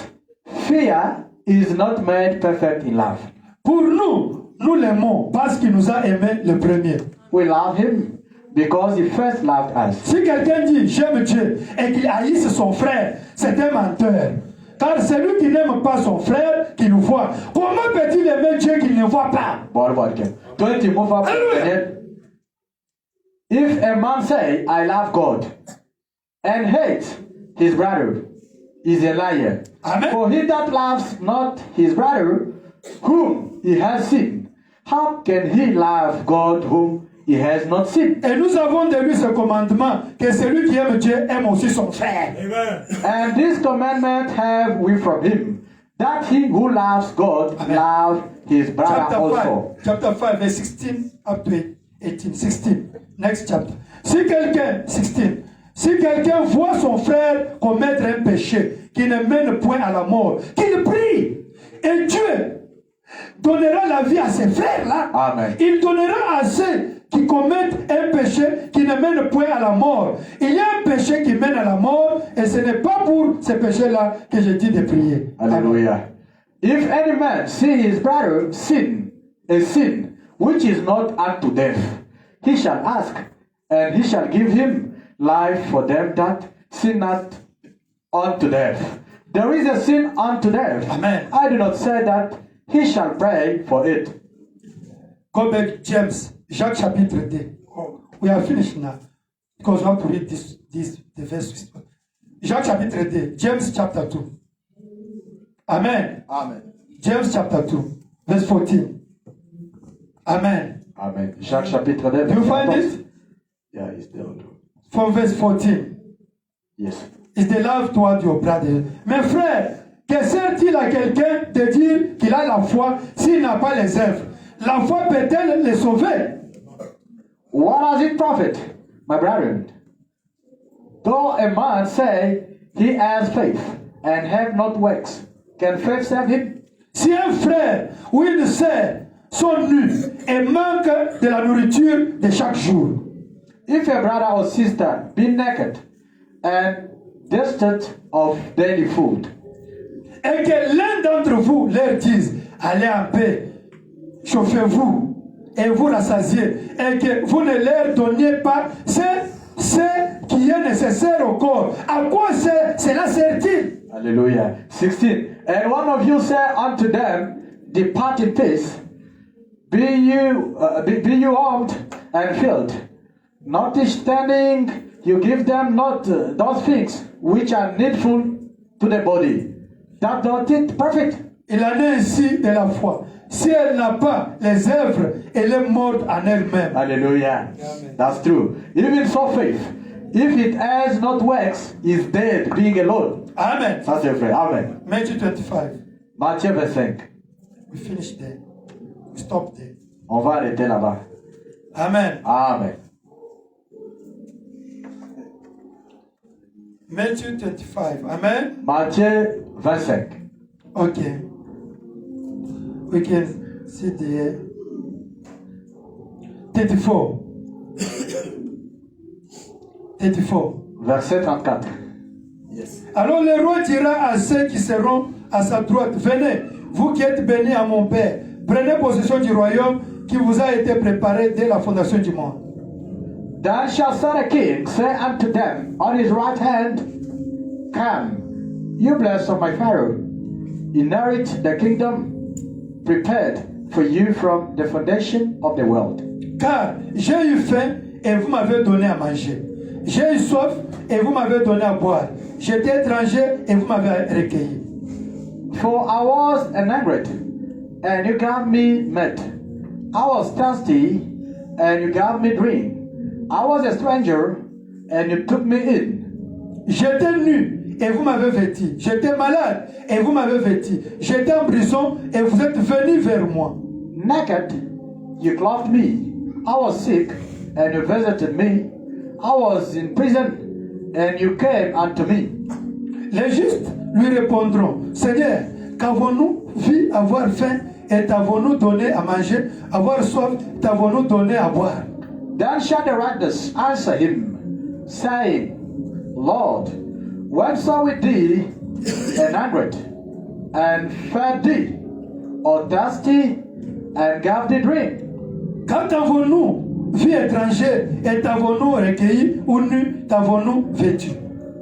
fear is not made perfect in love. Pour nous, nous l'aimons parce qu'il nous a aimés le premier. We love him because he first loved us. Si quelqu'un dit j'aime Dieu et qu'il haïsse son frère, c'est un menteur. Car celui qui n'aime pas son frère, qui nous voit, comment peut-il aimer Dieu qu'il ne voit pas? Hallelujah. If a man say, I love God, and hate his brother, is a liar. Amen. For he that loves not his brother, whom he has seen, how can he love God whom he has not seen? Et nous avons de lui ce commandement, que celui qui aime Dieu aime aussi son frère. Amen. And this commandment have we from him, that he who loves God Amen. love his brother also. Chapter 5, verse 16 up to 18. 16. Next chapter. Si quelqu'un voit son frère commettre un péché qui ne mène point à la mort, qu'il prie. Et Dieu donnera la vie à ces frères-là. Amen. Il donnera à ceux qui commettent un péché qui ne mène point à la mort. Il y a un péché qui mène à la mort et ce n'est pas pour ce péché-là que je dis de prier. Hallelujah. If any man see his brother sin a sin which is not unto death, he shall ask, and he shall give him life for them that sin not unto death. There is a sin unto death. Amen. I do not say that he shall pray for it. Go back, James, Jacques chapitre 2. We are finished now. Because we have to read the verse. Jacques chapitre 2, James chapter 2. Amen. Amen. James chapter 2, verse 14. Amen. Amen. Jacques chapitre 2. Do you find it? Yeah, it's there. From verse 14. Yes. It's the love toward your brother. Mes frères, que sert-il à quelqu'un de dire qu'il a la foi s'il n'a pas les œuvres? La foi peut-elle les sauver? What does it profit, my brethren? Though a man say he has faith and have not works, can faith save him? Si un frère ou une sœur sont nus et manquent de la nourriture de chaque jour, If a brother or sister be naked and destitute of daily food, et que l'un d'entre vous leur dise, allez en paix, chauffez-vous et vous rassasiez, et que vous ne leur donniez pas ce qui est nécessaire au corps, à quoi cela sert-il? Hallelujah. 16. And one of you say unto them, depart in peace, be you armed and filled. Notwithstanding, you give them not those things which are needful to the body. That not it perfect. Il en est ainsi de la foi. Si elle n'a pas les œuvres, elle est morte en elle-même. Hallelujah. Amen. That's true. Even so faith, if it has not works, is dead, being alone. Amen. Ça c'est vrai. Amen. Matthew 25. Matthieu 25. We finish there. We stop there. On va arrêter là-bas. Amen. Amen. Matthew 25. Amen. Matthieu 25. Okay. We can see there. 34. 34. Verset 34. Alors le roi dira à ceux qui seront à sa droite, venez, vous qui êtes bénis à mon Père, prenez possession du royaume qui vous a été préparé dès la fondation du monde. Then shall the king say unto them on his right hand, Come, you blessed of my Pharaoh, inherit the kingdom prepared for you from the foundation of the world. Car j'ai eu faim et vous m'avez donné à manger. J'ai eu soif et vous m'avez donné à boire. J'étais étranger et vous m'avez recueilli. For I was hungry, and you gave me meat. I was thirsty, and you gave me drink. I was a stranger, and you took me in. J'étais nu et vous m'avez vêtu. J'étais malade et vous m'avez vêtu. J'étais en prison et vous êtes venus vers moi. Naked, you clothed me. I was sick, and you visited me. I was in prison, and you came unto me. Les justes lui répondront, Seigneur, qu'avons-nous vu avoir faim et t'avons-nous donné à manger, avoir soif, t'avons-nous donné à boire? Then shall the righteous answer him, saying, Lord, when saw we thee hungry, and fed thee, or thirsty, and gave thee drink? Quand t'avons-nous vu étranger et t'avons-nous recueilli, ou nu, t'avons-nous vêtu?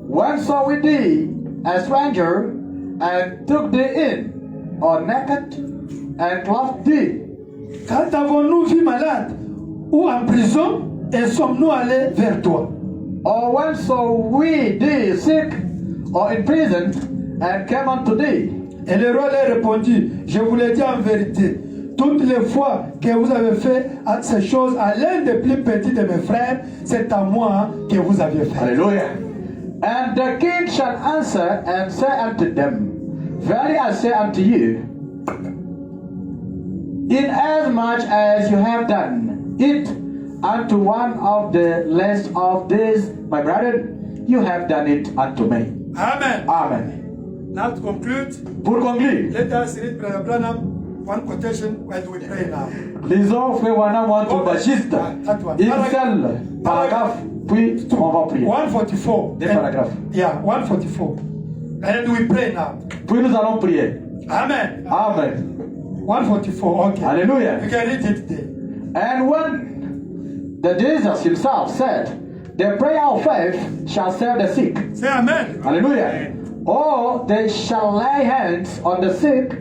When saw we thee a stranger, and took thee in, or naked, and clothed thee? Quand t'avons-nous vu malade ou en prison et sommes-nous allés vers toi? Or when saw we thee sick, or in prison, and came unto thee? Et le roi leur répondit, je vous l'ai dit en vérité, toutes les fois que vous avez fait ces choses à l'un des plus petits de mes frères, c'est à moi que vous avez fait. Hallelujah. And the king shall answer and say unto them, Verily I say unto you, inasmuch as you have done it unto one of the least of these, my brethren, you have done it unto me. Amen. Amen. Now to conclude, Pour conclure, let us read Brother Branham one quotation when we pray now. lisons Frère Branham entre bassiste, une seule paragraphe, puis on va prier. 144. Des paragraphes. Yeah, 144. And we pray now. Puis nous allons prier. Amen. Amen. 144. Okay. Hallelujah. You can read it there. And when the Jesus himself said, the prayer of faith shall save the sick. Say amen. Hallelujah. Or they shall lay hands on the sick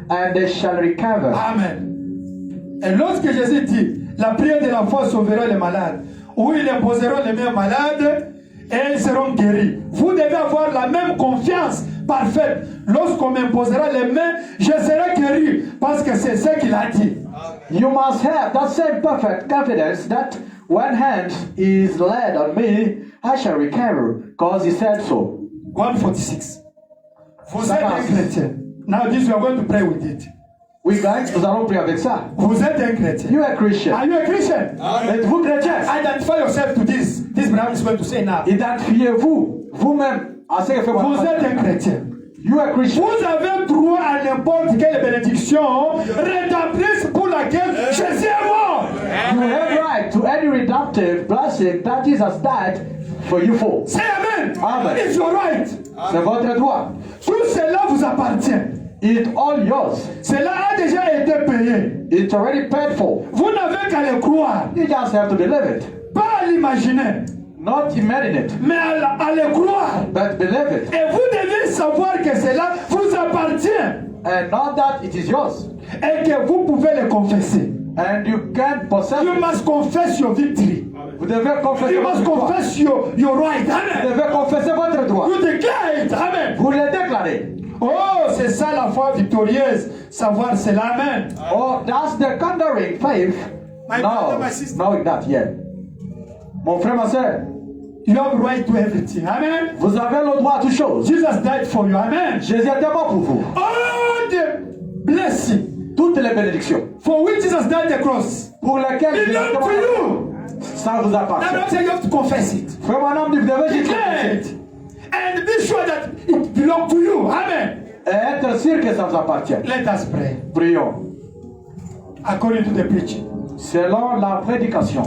and they shall recover. Amen. Et lorsque Jésus dit, la prière de la foi sauvera les malades, où ils imposeront les mains malades et ils seront guéris. Vous devez avoir la même confiance parfaite. Lorsqu'on m'imposera les mains, je serai guéri parce que c'est ce qu'il a dit. You must have that same perfect confidence that when hands is laid on me, I shall recover, because he said so. 146. Vous êtes un chrétien. Now this we are going to pray with it. Oui, guys, nous allons prier avec ça. Vous êtes un chrétien. You are a Christian. Are you a Christian? Êtes-vous chrétien? Identify yourself to this. This brother is going to say now. Identifiez-vous vous-même à ce que fait Vous êtes un chrétien. You are a Christian. Vous avez droit à n'importe quelle bénédiction rédemptrice pour laquelle Jésus est mort. You have right to any redemptive blessing that Jesus died for you for. Say amen. Amen. It's your right. C'est votre droit. Tout cela vous appartient. It's all yours. Cela a déjà été payé. It's already paid for. Vous n'avez qu'à le croire. You just have to believe it. Pas à l'imaginer. Not imagine it, Mais à le croire. but believe it. Et vous devez savoir que cela vous appartient. And not that it is yours. Et que vous pouvez le confesser. And you can't possess You it. must confess your victory. Vous devez confesser You votre must droit. confess your right. Vous Amen. devez confesser votre droit. You declare it. Amen. Vous le déclarez. Oh, c'est ça la foi victorieuse. Savoir cela. Amen. Oh, that's the conquering faith. My brother, my sister. No, not yet. Mon frère, ma soeur, You have right to everything. Amen. vous avez le droit à toutes choses. Jesus died for you. Amen. Jésus est mort pour vous. All the blessing Toutes les bénédictions for which Jesus died the cross. pour lesquelles It Jésus est belongs to you. ça vous That's appartient. what I'm saying. You have to confess it. Frère, mon homme, vous devez dire Declare it. And be sure that it belongs to you. Amen. et être sûr que ça vous appartient. Let us pray. Prions. According to the preaching. Selon la prédication.